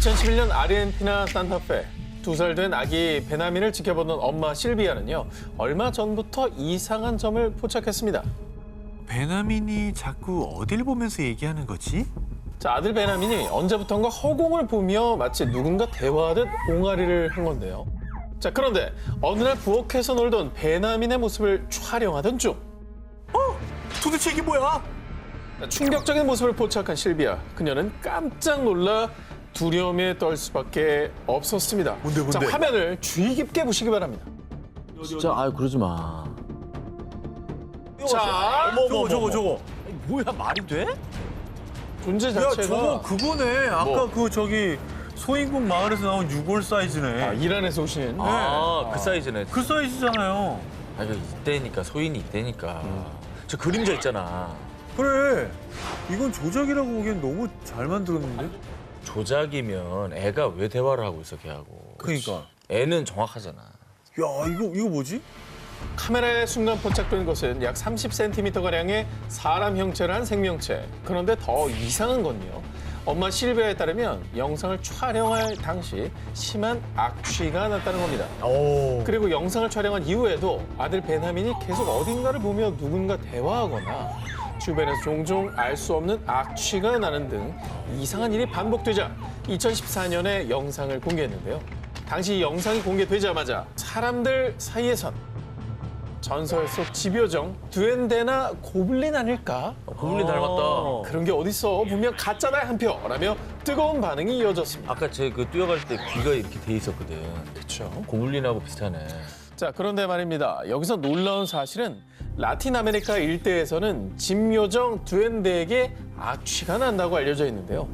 2011년 아르헨티나 산타페. 2살 된 아기 베나민을 지켜보던 엄마 실비아는요, 얼마 전부터 이상한 점을 포착했습니다. 베나민이 자꾸 어딜 보면서 얘기하는 거지? 자, 아들 베나민이 언제부턴가 허공을 보며 마치 누군가 대화하듯 옹알이를 한 건데요. 자, 그런데 어느 날 부엌에서 놀던 베나민의 모습을 촬영하던 중 도대체 이게 뭐야? 충격적인 모습을 포착한 실비아. 그녀는 깜짝 놀라 두려움에 떨 수밖에 없었습니다. 뭔데? 자, 화면을 주의 깊게 보시기 바랍니다. 진짜 그러지 마. 자, 저거. 뭐야 말이 돼? 존재 야, 자체가 저거 그거네. 아까 뭐? 그 저기 소인국 마을에서 나온 6월 사이즈네. 이란에서 오신 그 사이즈네. 그 사이즈잖아요. 이거 이때니까 소인이 이때니까. 저 그림자 있잖아. 그래. 이건 조작이라고 보기엔 너무 잘 만들었는데? 조작이면 애가 왜 대화를 하고 있어 걔하고. 그러니까. 애는 정확하잖아. 야, 이거 뭐지? 카메라에 순간 포착된 것은 약 30cm가량의 사람 형체를 한 생명체. 그런데 더 이상한 건요. 엄마 실비아에 따르면 영상을 촬영할 당시 심한 악취가 났다는 겁니다. 그리고 영상을 촬영한 이후에도 아들 베나민이 계속 어딘가를 보며 누군가 대화하거나 주변에서 종종 알 수 없는 악취가 나는 등 이상한 일이 반복되자 2014년에 영상을 공개했는데요. 당시 이 영상이 공개되자마자 사람들 사이에선 전설 속 집요정, 두엔데나 고블린 아닐까? 고블린 닮았다. 그런 게 어딨어. 분명 가짜다 한 표. 라며 뜨거운 반응이 이어졌습니다. 아까 제 그 뛰어갈 때 귀가 이렇게 돼 있었거든. 그렇죠. 고블린하고 비슷하네. 자, 그런데 말입니다. 여기서 놀라운 사실은 라틴 아메리카 일대에서는 집요정 두엔데에게 악취가 난다고 알려져 있는데요.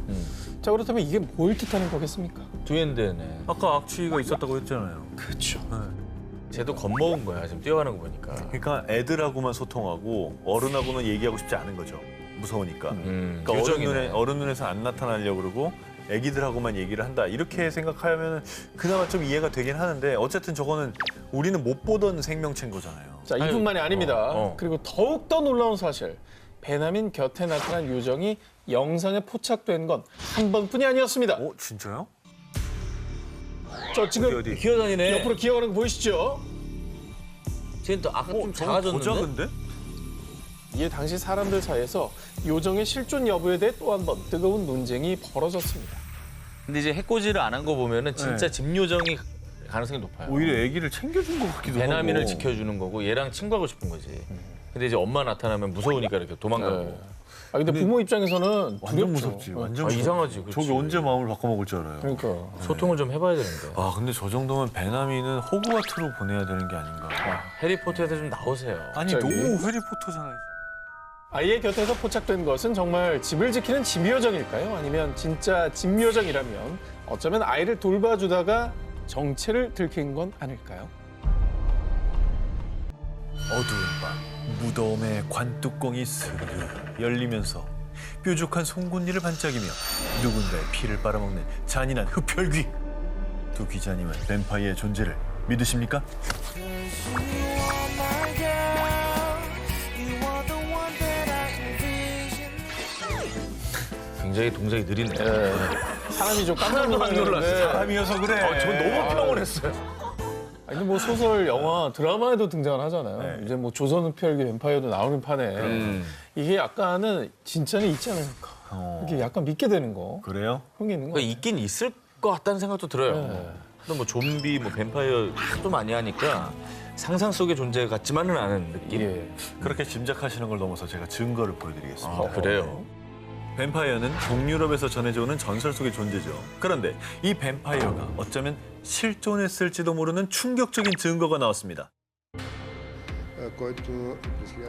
자, 그렇다면 이게 뭘 뜻하는 거겠습니까? 두엔데네. 아까 악취가 있었다고 했잖아요. 그렇죠. 쟤도 겁먹은 거야 지금 뛰어가는 거 보니까. 그러니까 애들하고만 소통하고 어른하고는 얘기하고 싶지 않은 거죠. 무서우니까. 그러니까 요정이네. 어른 눈에서 안 나타나려고 그러고 애기들하고만 얘기를 한다. 이렇게 생각하면 그나마 좀 이해가 되긴 하는데 어쨌든 저거는 우리는 못 보던 생명체인 거잖아요. 자, 이뿐만이 아닙니다. 어. 그리고 더욱더 놀라운 사실. 베나민 곁에 나타난 요정이 영상에 포착된 건 한 번뿐이 아니었습니다. 진짜요? 저 지금 어디? 기어다니네. 옆으로 기어가는 거 보이시죠? 쟤는 또 아까 좀 저거 더 작아졌는데? 작은데? 이에 당시 사람들 사이에서 요정의 실존 여부에 대해 또 한 번 뜨거운 논쟁이 벌어졌습니다. 근데 이제 해코지를 안 한 거 보면은 진짜 네. 집요정이 가능성이 높아요. 오히려 애기를 챙겨준 것 같기도 하고. 베나민을 지켜주는 거고 얘랑 친구하고 싶은 거지. 근데 이제 엄마 나타나면 무서우니까 이렇게 도망가고. 네. 근데 부모 입장에서는 완전 두렵죠. 무섭지. 완전 무섭지. 이상하지. 그치. 저게 언제 마음을 바꿔먹을 줄 알아요. 그러니까. 소통을 좀 해봐야 되는데. 아 근데 저 정도면 베나민은 호그와트로 보내야 되는 게 아닌가. 해리포터에서 좀 나오세요. 아니 갑자기? 너무 해리포터잖아요. 아이의 곁에서 포착된 것은 정말 집을 지키는 집요정일까요? 아니면 진짜 집요정이라면 어쩌면 아이를 돌봐주다가 정체를 들킨 건 아닐까요? 어두운 밤 무덤의 관뚜껑이 스르르 열리면서 뾰족한 송곳니를 반짝이며 누군가의 피를 빨아먹는 잔인한 흡혈귀. 두 귀자님은 뱀파이어의 존재를 믿으십니까? 굉장히 동작이 느리네. 사람이 좀 깜짝 놀랐는데. 사람이어서 그래. 저 너무 평온했어요. 근데 뭐 소설, 영화, 드라마에도 등장을 하잖아요. 네. 이제 뭐 조선흡혈귀 뱀파이어도 나오는 판에 이게 약간은 진짜는 있지 않을까. 이게 약간 믿게 되는 거. 그래요? 그런 게 있는 거 그러니까 있긴 있을 것 같다는 생각도 들어요. 네. 근데 뭐 좀비, 뭐 뱀파이어 하도 많이 하니까 상상 속의 존재 같지만은 않은 느낌. 예. 그렇게 짐작하시는 걸 넘어서 제가 증거를 보여드리겠습니다. 아, 그래요. 뱀파이어는 동유럽에서 전해져 오는 전설 속의 존재죠. 그런데 이 뱀파이어가 어쩌면 실존했을지도 모르는 충격적인 증거가 나왔습니다.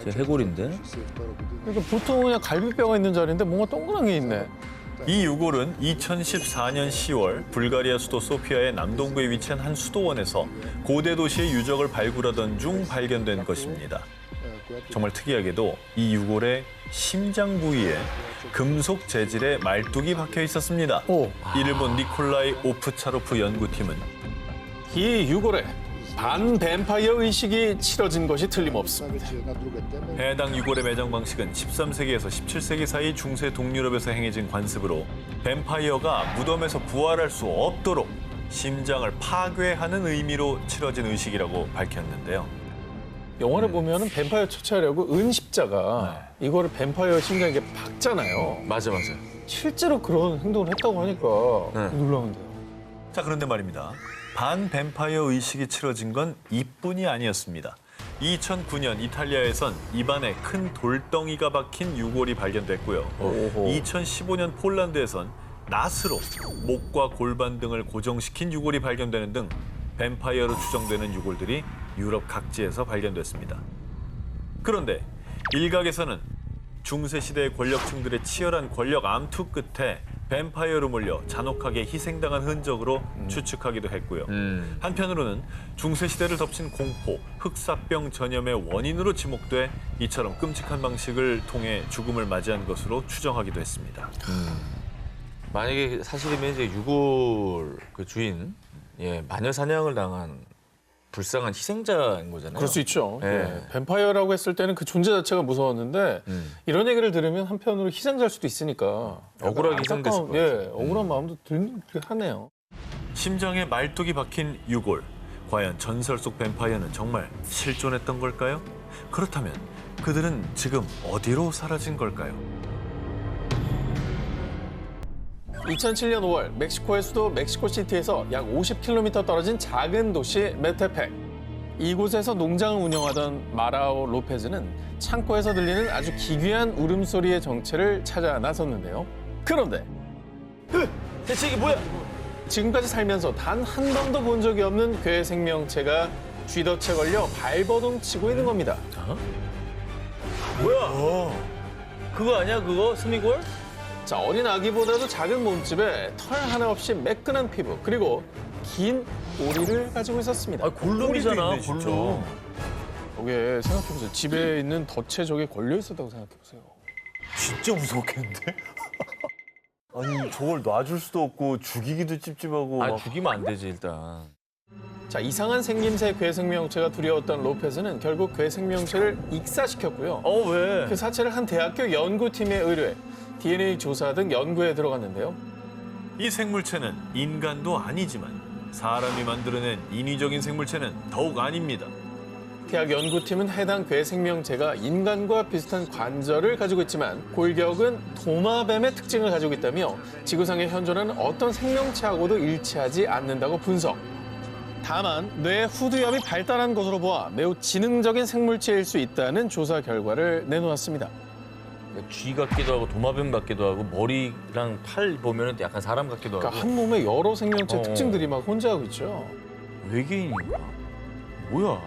제 해골인데? 그러니까 보통 그냥 갈비뼈가 있는 자리인데 뭔가 동그란 게 있네. 이 유골은 2014년 10월 불가리아 수도 소피아의 남동부에 위치한 한 수도원에서 고대 도시의 유적을 발굴하던 중 발견된 것입니다. 정말 특이하게도 이 유골의 심장 부위에 금속 재질의 말뚝이 박혀 있었습니다. 오. 이를 본 니콜라이 오프차로프 연구팀은 이 유골에 반뱀파이어 의식이 치러진 것이 틀림없습니다. 해당 유골의 매장 방식은 13세기에서 17세기 사이 중세 동유럽에서 행해진 관습으로 뱀파이어가 무덤에서 부활할 수 없도록 심장을 파괴하는 의미로 치러진 의식이라고 밝혔는데요. 영화를 보면은 뱀파이어 처치하려고 은십자가 이거를 뱀파이어 심장에 박잖아요. 맞아. 실제로 그런 행동을 했다고 하니까 놀라운데요. 자, 그런데 말입니다. 반 뱀파이어 의식이 치러진 건 이뿐이 아니었습니다. 2009년 이탈리아에선 입안에 큰 돌덩이가 박힌 유골이 발견됐고요. 2015년 폴란드에선 낫으로 목과 골반 등을 고정시킨 유골이 발견되는 등 뱀파이어로 추정되는 유골들이 유럽 각지에서 발견됐습니다. 그런데 일각에서는 중세시대의 권력층들의 치열한 권력 암투 끝에 뱀파이어로 몰려 잔혹하게 희생당한 흔적으로 추측하기도 했고요. 한편으로는 중세시대를 덮친 공포, 흑사병 전염의 원인으로 지목돼 이처럼 끔찍한 방식을 통해 죽음을 맞이한 것으로 추정하기도 했습니다. 만약에 사실이면 이제 유골 그 주인 마녀 사냥을 당한 불쌍한 희생자인 거잖아요. 그럴 수 있죠. 예. 예. 뱀파이어라고 했을 때는 그 존재 자체가 무서웠는데 이런 얘기를 들으면 한편으로 희생자일 수도 있으니까 억울하게 약간 희생됐을 안타까운, 것 같아요. 예, 억울한 마음도 들긴 하네요. 심장에 말뚝이 박힌 유골. 과연 전설 속 뱀파이어는 정말 실존했던 걸까요? 그렇다면 그들은 지금 어디로 사라진 걸까요? 2007년 5월 멕시코의 수도 멕시코시티에서 약 50km 떨어진 작은 도시 메테펙. 이곳에서 농장을 운영하던 마라오 로페즈는 창고에서 들리는 아주 기괴한 울음소리의 정체를 찾아 나섰는데요. 그런데 대체 이게 뭐야? 지금까지 살면서 단 한 번도 본 적이 없는 괴 생명체가 쥐덫에 걸려 발버둥 치고 있는 겁니다. 뭐야? 그거 아니야 그거? 스미골? 자, 어린 아기보다도 작은 몸집에 털 하나 없이 매끈한 피부, 그리고 긴 꼬리를 가지고 있었습니다. 골룸이잖아 있네, 진짜. 골룸. 저게 생각해보세요. 집에 있는 덫에 저게 걸려 있었다고 생각해보세요. 진짜 무섭겠는데? 아니 저걸 놔줄 수도 없고 죽이기도 찝찝하고 막. 죽이면 안 되지 일단. 자, 이상한 생김새 괴 생명체가 두려웠던 로페즈는 결국 괴 생명체를 익사시켰고요. 왜? 그 사체를 한 대학교 연구팀에 의뢰해 DNA 조사 등 연구에 들어갔는데요. 이 생물체는 인간도 아니지만 사람이 만들어낸 인위적인 생물체는 더욱 아닙니다. 대학 연구팀은 해당 괴 생명체가 인간과 비슷한 관절을 가지고 있지만 골격은 도마뱀의 특징을 가지고 있다며 지구상에 현존하는 어떤 생명체하고도 일치하지 않는다고 분석. 다만 뇌 후두엽이 발달한 것으로 보아 매우 지능적인 생물체일 수 있다는 조사 결과를 내놓았습니다. 쥐 같기도 하고 도마뱀 같기도 하고 머리랑 팔 보면 약간 사람 같기도 하고. 그러니까 한 몸에 여러 생명체 어. 특징들이 막 혼재하고 있죠. 외계인인가? 뭐야?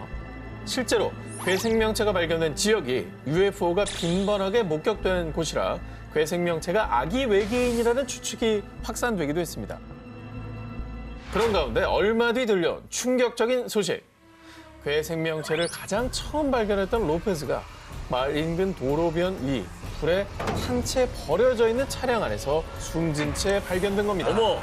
실제로 괴 생명체가 발견된 지역이 UFO가 빈번하게 목격되는 곳이라 괴 생명체가 아기 외계인이라는 추측이 확산되기도 했습니다. 그런 가운데 얼마 뒤 들려온 충격적인 소식. 괴 생명체를 가장 처음 발견했던 로페즈가 마을 인근 도로변 위 불에 한 채 버려져 있는 차량 안에서 숨진 채 발견된 겁니다. 어머!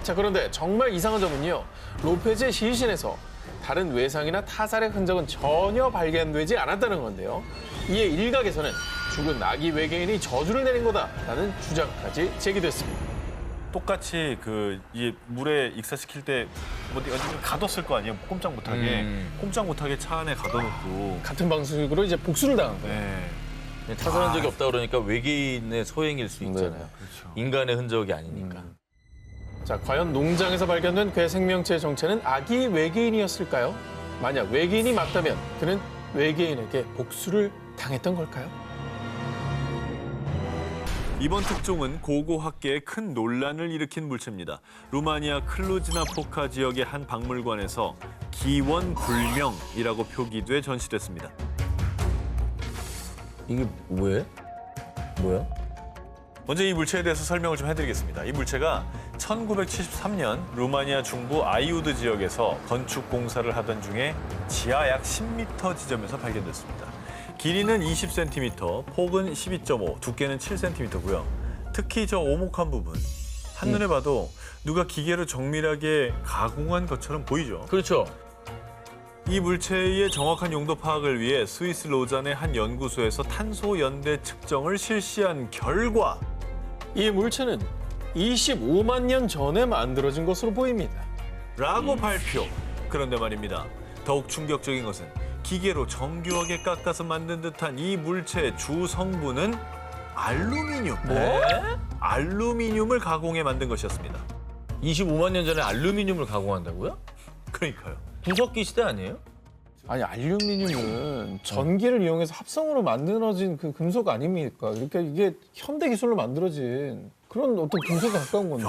자, 그런데 정말 이상한 점은요. 로페즈의 시신에서 다른 외상이나 타살의 흔적은 전혀 발견되지 않았다는 건데요. 이에 일각에서는 죽은 아기 외계인이 저주를 내린 거다라는 주장까지 제기됐습니다. 똑같이 이 물에 익사시킬 때 어디 가뒀을 거 아니에요? 꼼짝 못하게. 꼼짝 못하게 차 안에 가둬놓고. 같은 방식으로 이제 복수를 당한 거예요. 네. 타살한 적이 없다 그러니까 외계인의 소행일 수 있잖아요. 그렇죠. 인간의 흔적이 아니니까. 자, 과연 농장에서 발견된 괴 생명체의 정체는 아기 외계인이었을까요? 만약 외계인이 맞다면 그는 외계인에게 복수를 당했던 걸까요? 이번 특종은 고고학계에 큰 논란을 일으킨 물체입니다. 루마니아 클루지나 포카 지역의 한 박물관에서 기원불명이라고 표기돼 전시됐습니다. 이게 왜? 뭐야? 먼저 이 물체에 대해서 설명을 좀 해드리겠습니다. 이 물체가 1973년 루마니아 중부 아이우드 지역에서 건축 공사를 하던 중에 지하 약 10m 지점에서 발견됐습니다. 길이는 20cm, 폭은 12.5, 두께는 7cm고요. 특히 저 오목한 부분, 한눈에 봐도 누가 기계로 정밀하게 가공한 것처럼 보이죠. 그렇죠. 이 물체의 정확한 용도 파악을 위해 스위스 로잔의 한 연구소에서 탄소 연대 측정을 실시한 결과 이 물체는 25만 년 전에 만들어진 것으로 보입니다. 라고 발표. 그런데 말입니다. 더욱 충격적인 것은 기계로 정교하게 깎아서 만든 듯한 이 물체의 주 성분은 알루미늄. 알루미늄을 가공해 만든 것이었습니다. 25만 년 전에 알루미늄을 가공한다고요? 그러니까요. 구석기 시대 아니에요? 아니 알루미늄은 전기를 이용해서 합성으로 만들어진 그 금속 아닙니까? 그러니까 이게 현대 기술로 만들어진 그런 어떤 금속에 가까운 건데.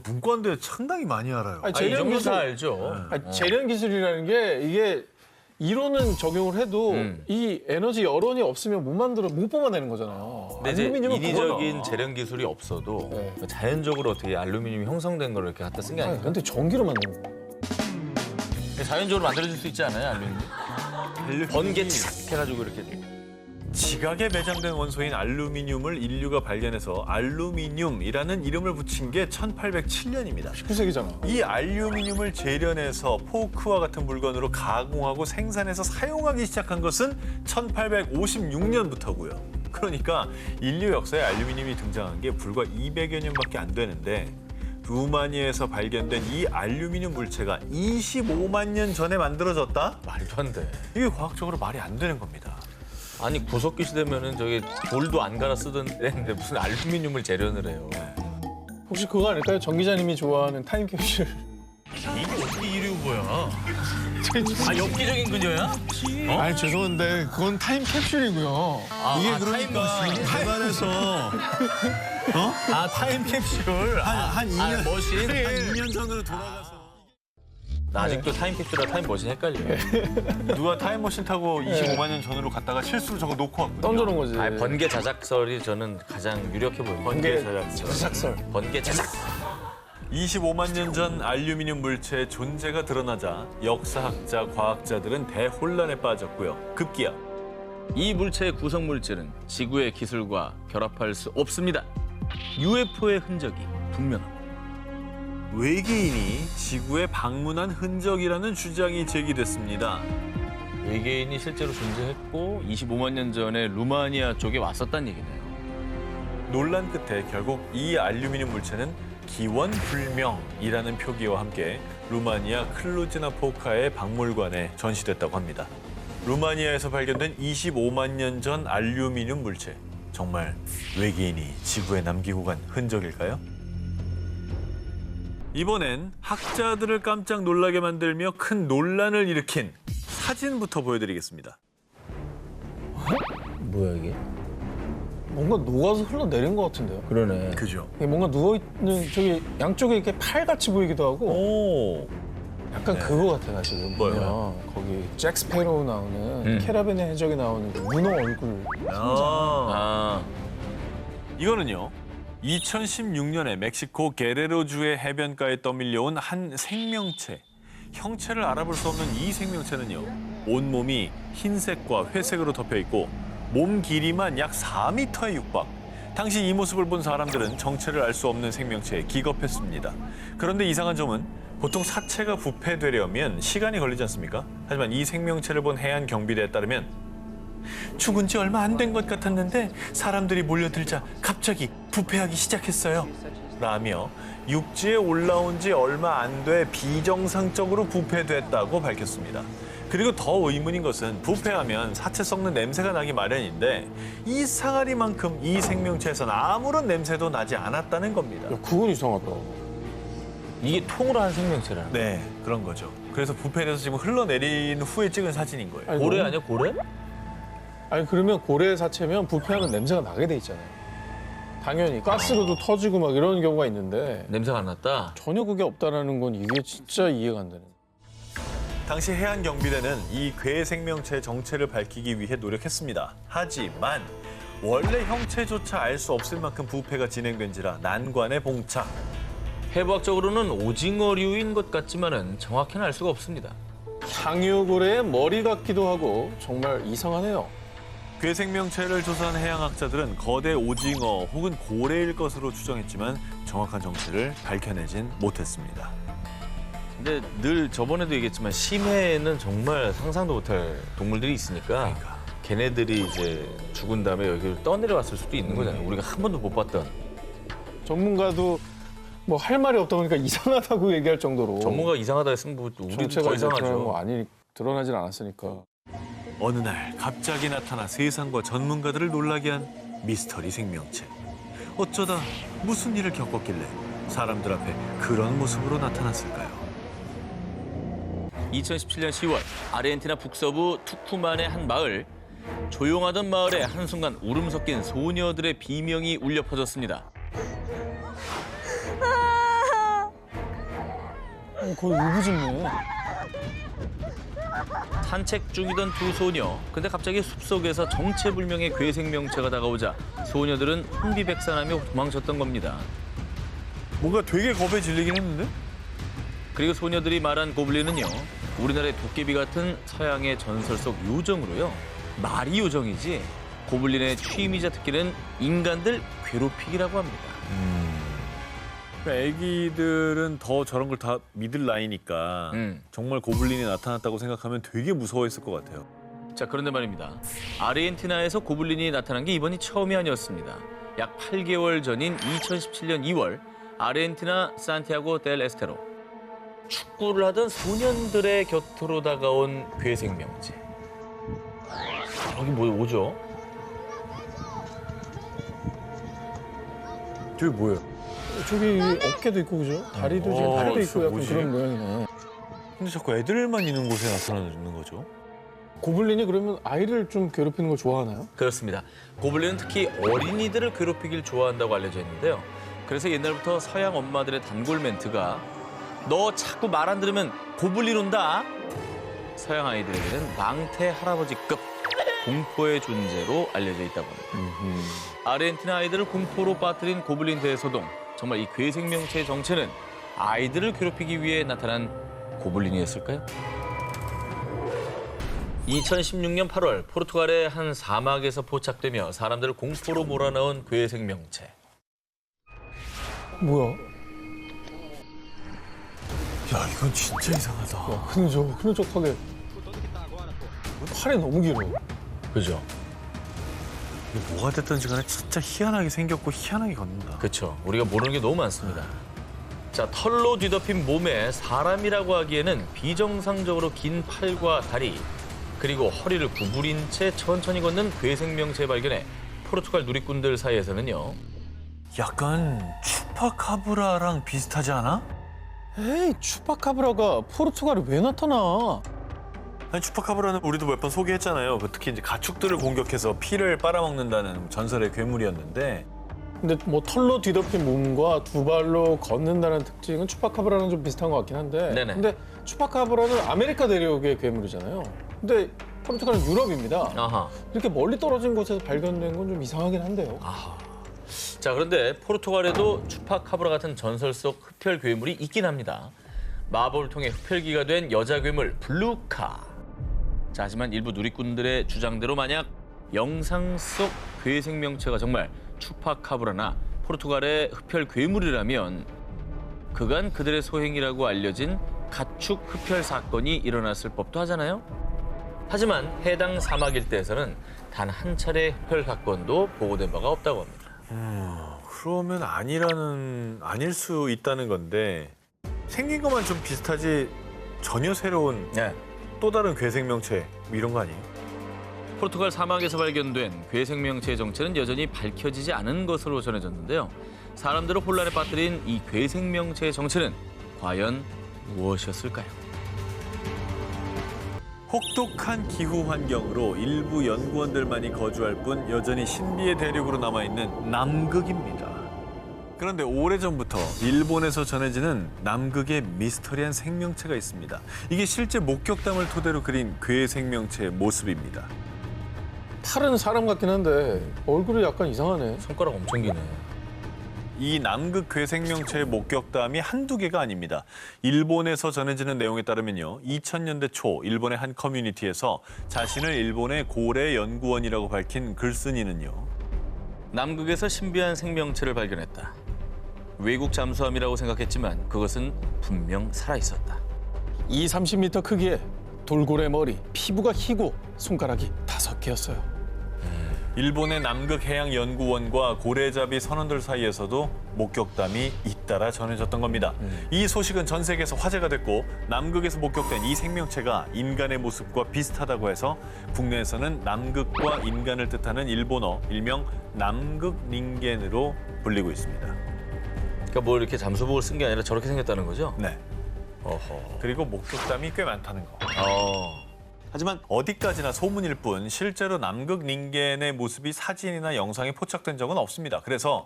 문과인데 상당히 많이 알아요. 아니, 이 재련 정도 기술, 다 알죠. 아니, 재련 기술이라는 게 이게 이론은 적용을 해도 이 에너지 여론이 없으면 못 뽑아내는 거잖아요. 근데 이제 알루미늄은 인위적인 그거다. 재련 기술이 없어도 네. 자연적으로 어떻게 알루미늄이 형성된 걸 이렇게 갖다 쓴 게 아니, 아니에요? 근데 전기로 만드는 거. 자연적으로 만들어질 수 있지 않아요, 알루미늄? 번개 착 해가지고 이렇게. 지각에 매장된 원소인 알루미늄을 인류가 발견해서 알루미늄이라는 이름을 붙인 게 1807년입니다. 19세기잖아. 이 알루미늄을 재련해서 포크와 같은 물건으로 가공하고 생산해서 사용하기 시작한 것은 1856년부터고요. 그러니까 인류 역사에 알루미늄이 등장한 게 불과 200여 년밖에 안 되는데 루마니아에서 발견된 이 알루미늄 물체가 25만 년 전에 만들어졌다? 말도 안 돼. 이게 과학적으로 말이 안 되는 겁니다. 아니 구석기 시대면은 저기 돌도 안 갈아 쓰던 데인데 무슨 알루미늄을 재련을 해요. 혹시 그거 아닐까요? 정 기자님이 좋아하는 타임캡슐. 이게 어떻게 이리 뭐야? 아 엽기적인 그녀야? 아니 죄송한데 그건 타임캡슐이고요. 이게 그러니까 대만에서 아 타임캡슐. 한 2년, 머신. 한 2년 전으로 돌아가서 나 아직도 타임캡슐이랑 타임머신 헷갈려. 누가 타임머신 타고 25만 년 전으로 갔다가 실수로 저거 놓고 왔거든요. 던져놓은 거지. 아 번개 자작설이 저는 가장 유력해 보여요. 번개 자작설. 자작설. 번개 자작. 25만 년 전 알루미늄 물체의 존재가 드러나자 역사학자, 과학자들은 대혼란에 빠졌고요. 급기야 이 물체의 구성 물질은 지구의 기술과 결합할 수 없습니다. UFO의 흔적이 분명합니다. 외계인이 지구에 방문한 흔적이라는 주장이 제기됐습니다. 외계인이 실제로 존재했고 25만 년 전에 루마니아 쪽에 왔었다는 얘기네요. 논란 끝에 결국 이 알루미늄 물체는 기원불명이라는 표기와 함께 루마니아 클루즈나포카의 박물관에 전시됐다고 합니다. 루마니아에서 발견된 25만 년 전 알루미늄 물체. 정말 외계인이 지구에 남기고 간 흔적일까요? 이번엔 학자들을 깜짝 놀라게 만들며 큰 논란을 일으킨 사진부터 보여드리겠습니다. 뭐야 이게? 뭔가 녹아서 흘러내린 것 같은데요. 그러네. 그죠? 이게 뭔가 누워있는 저기 양쪽에 이렇게 팔같이 보이기도 하고 오. 약간 그거 같아가지고 뭐요? 보면 거기 잭 스페로우 나오는 캐라벤의 해적에 나오는 그 문어 얼굴. 아 이거는요. 2016년에 멕시코 게레로주의 해변가에 떠밀려온 한 생명체. 형체를 알아볼 수 없는 이 생명체는요. 온몸이 흰색과 회색으로 덮여 있고 몸 길이만 약 4m에 육박. 당시 이 모습을 본 사람들은 정체를 알 수 없는 생명체에 기겁했습니다. 그런데 이상한 점은 보통 사체가 부패되려면 시간이 걸리지 않습니까? 하지만 이 생명체를 본 해안 경비대에 따르면 죽은 지 얼마 안 된 것 같았는데 사람들이 몰려들자 갑자기 부패하기 시작했어요. 라며 육지에 올라온 지 얼마 안 돼 비정상적으로 부패됐다고 밝혔습니다. 그리고 더 의문인 것은 부패하면 사체 썩는 냄새가 나기 마련인데 이 상아리만큼 이 생명체에서는 아무런 냄새도 나지 않았다는 겁니다. 야, 그건 이상하다. 이게 통으로 한 생명체라는 거. 네, 그런 거죠. 그래서 부패돼서 지금 흘러내린 후에 찍은 사진인 거예요. 아니, 고래 너무- 아니야 고래? 아니 그러면 고래 사체면 부패하면 냄새가 나게 돼 있잖아요. 당연히 가스로도 터지고 막 이런 경우가 있는데 냄새가 안 났다. 전혀 그게 없다라는 건 이게 진짜 이해가 안 되는. 당시 해안경비대는 이 괴 생명체의 정체를 밝히기 위해 노력했습니다. 하지만 원래 형체조차 알 수 없을 만큼 부패가 진행된지라 난관에 봉착. 해부학적으로는 오징어류인 것 같지만은 정확히는 알 수가 없습니다. 향유고래의 머리 같기도 하고 정말 이상하네요. 괴 생명체를 조사한 해양학자들은 거대 오징어 혹은 고래일 것으로 추정했지만 정확한 정체를 밝혀내진 못했습니다. 근데 늘 저번에도 얘기했지만 심해에는 정말 상상도 못할 동물들이 있으니까 걔네들이 이제 죽은 다음에 여기를 떠내려왔을 수도 있는 거잖아요. 우리가 한 번도 못 봤던. 전문가도 뭐 할 말이 없다 보니까 이상하다고 얘기할 정도로 전문가가 이상하다 했으면 뭐 우리도 정체가 더 드러난 이상하죠. 거 아니 드러나진 않았으니까. 어느 날 갑자기 나타나 세상과 전문가들을 놀라게 한 미스터리 생명체. 어쩌다 무슨 일을 겪었길래 사람들 앞에 그런 모습으로 나타났을까요? 2017년 10월 아르헨티나 북서부 투쿠만의 한 마을. 조용하던 마을에 한순간 울음 섞인 소녀들의 비명이 울려 퍼졌습니다. 거의 울부짖네. 산책 중이던 두 소녀. 근데 갑자기 숲속에서 정체불명의 괴생명체가 다가오자 소녀들은 혼비백산하며 도망쳤던 겁니다. 뭔가 되게 겁에 질리긴 했는데? 그리고 소녀들이 말한 고블린은요, 우리나라의 도깨비 같은 서양의 전설 속 요정으로요, 말이 요정이지 고블린의 취미자 특기는 인간들 괴롭히기라고 합니다. 애기들은 더 저런 걸 다 믿을 나이니까 정말 고블린이 나타났다고 생각하면 되게 무서워했을 것 같아요. 자, 그런데 말입니다. 아르헨티나에서 고블린이 나타난 게 이번이 처음이 아니었습니다. 약 8개월 전인 2017년 2월 아르헨티나 산티아고 델 에스테로. 축구를 하던 소년들의 곁으로 다가온 괴생명체. 저기 뭐죠? 저게 뭐예요? 저기 어깨도 있고 그죠? 다리도 있고 팔도 있고 약간 뭐지? 그런 모양이네. 근데 자꾸 애들만 있는 곳에 나타나는 거죠? 고블린이 그러면 아이를 좀 괴롭히는 걸 좋아하나요? 그렇습니다. 고블린은 특히 어린이들을 괴롭히길 좋아한다고 알려져 있는데요. 그래서 옛날부터 서양 엄마들의 단골 멘트가 너 자꾸 말 안 들으면 고블린 온다. 서양 아이들에게는 망태 할아버지급 공포의 존재로 알려져 있다고 합니다. 아르헨티나 아이들을 공포로 빠뜨린 고블린 대소동. 정말 이 괴생명체의 정체는 아이들을 괴롭히기 위해 나타난 고블린이었을까요? 2016년 8월 포르투갈의 한 사막에서 포착되며 사람들을 공포로 몰아넣은 괴생명체. 뭐야? 야, 이건 진짜 이상하다. 흐느적하게. 팔이 너무 길어. 그죠? 이게 뭐가 됐든지 간에 진짜 희한하게 생겼고 희한하게 걷는다. 그렇죠. 우리가 모르는 게 너무 많습니다. 자, 털로 뒤덮인 몸에 사람이라고 하기에는 비정상적으로 긴 팔과 다리, 그리고 허리를 구부린 채 천천히 걷는 괴생명체 발견에 포르투갈 누리꾼들 사이에서는요. 약간 추파카브라랑 비슷하지 않아? 에이, 추파카브라가 포르투갈에 왜 나타나? 아니, 추파카브라는 우리도 몇 번 소개했잖아요. 특히 이제 가축들을 공격해서 피를 빨아먹는다는 전설의 괴물이었는데 근데 뭐 털로 뒤덮인 몸과 두 발로 걷는다는 특징은 추파카브라랑 좀 비슷한 것 같긴 한데. 네네. 근데 추파카브라는 아메리카 대륙의 괴물이잖아요. 근데 포르투갈은 유럽입니다. 아하. 이렇게 멀리 떨어진 곳에서 발견된 건 좀 이상하긴 한데요. 자, 그런데 포르투갈에도 추파카브라 같은 전설 속 흡혈 괴물이 있긴 합니다. 마법을 통해 흡혈귀가 된 여자 괴물 블루카. 자, 하지만 일부 누리꾼들의 주장대로 만약 영상 속 괴생명체가 정말 추파카브라나 포르투갈의 흡혈 괴물이라면 그간 그들의 소행이라고 알려진 가축 흡혈 사건이 일어났을 법도 하잖아요. 하지만 해당 사막 일대에서는 단 한 차례 흡혈 사건도 보고된 바가 없다고 합니다. 그러면 아닐 수 있다는 건데 생긴 것만 좀 비슷하지 전혀 새로운 네. 또 다른 괴생명체 뭐 이런 거 아니에요? 포르투갈 사막에서 발견된 괴생명체의 정체는 여전히 밝혀지지 않은 것으로 전해졌는데요. 사람들을 혼란에 빠뜨린 이 괴생명체의 정체는 과연 무엇이었을까요? 혹독한 기후 환경으로 일부 연구원들만이 거주할 뿐 여전히 신비의 대륙으로 남아있는 남극입니다. 그런데 오래전부터 일본에서 전해지는 남극의 미스터리한 생명체가 있습니다. 이게 실제 목격담을 토대로 그린 괴생명체의 모습입니다. 팔은 사람 같긴 한데 얼굴이 약간 이상하네. 손가락 엄청 기네. 이 남극 괴생명체의 목격담이 한두 개가 아닙니다. 일본에서 전해지는 내용에 따르면요. 2000년대 초 일본의 한 커뮤니티에서 자신을 일본의 고래 연구원이라고 밝힌 글쓴이는요. 남극에서 신비한 생명체를 발견했다. 외국 잠수함이라고 생각했지만 그것은 분명 살아있었다. 30m 크기에 돌고래 머리, 피부가 희고 손가락이 5개였어요. 일본의 남극해양연구원과 고래잡이 선원들 사이에서도 목격담이 잇따라 전해졌던 겁니다. 이 소식은 전 세계에서 화제가 됐고 남극에서 목격된 이 생명체가 인간의 모습과 비슷하다고 해서 국내에서는 남극과 인간을 뜻하는 일본어 일명 남극 닌겐으로 불리고 있습니다. 그러니까 뭐 이렇게 잠수복을 쓴 게 아니라 저렇게 생겼다는 거죠? 네. 어허. 그리고 목격담이 꽤 많다는 거. 어. 하지만 어디까지나 소문일 뿐 실제로 남극 닌겐의 모습이 사진이나 영상에 포착된 적은 없습니다. 그래서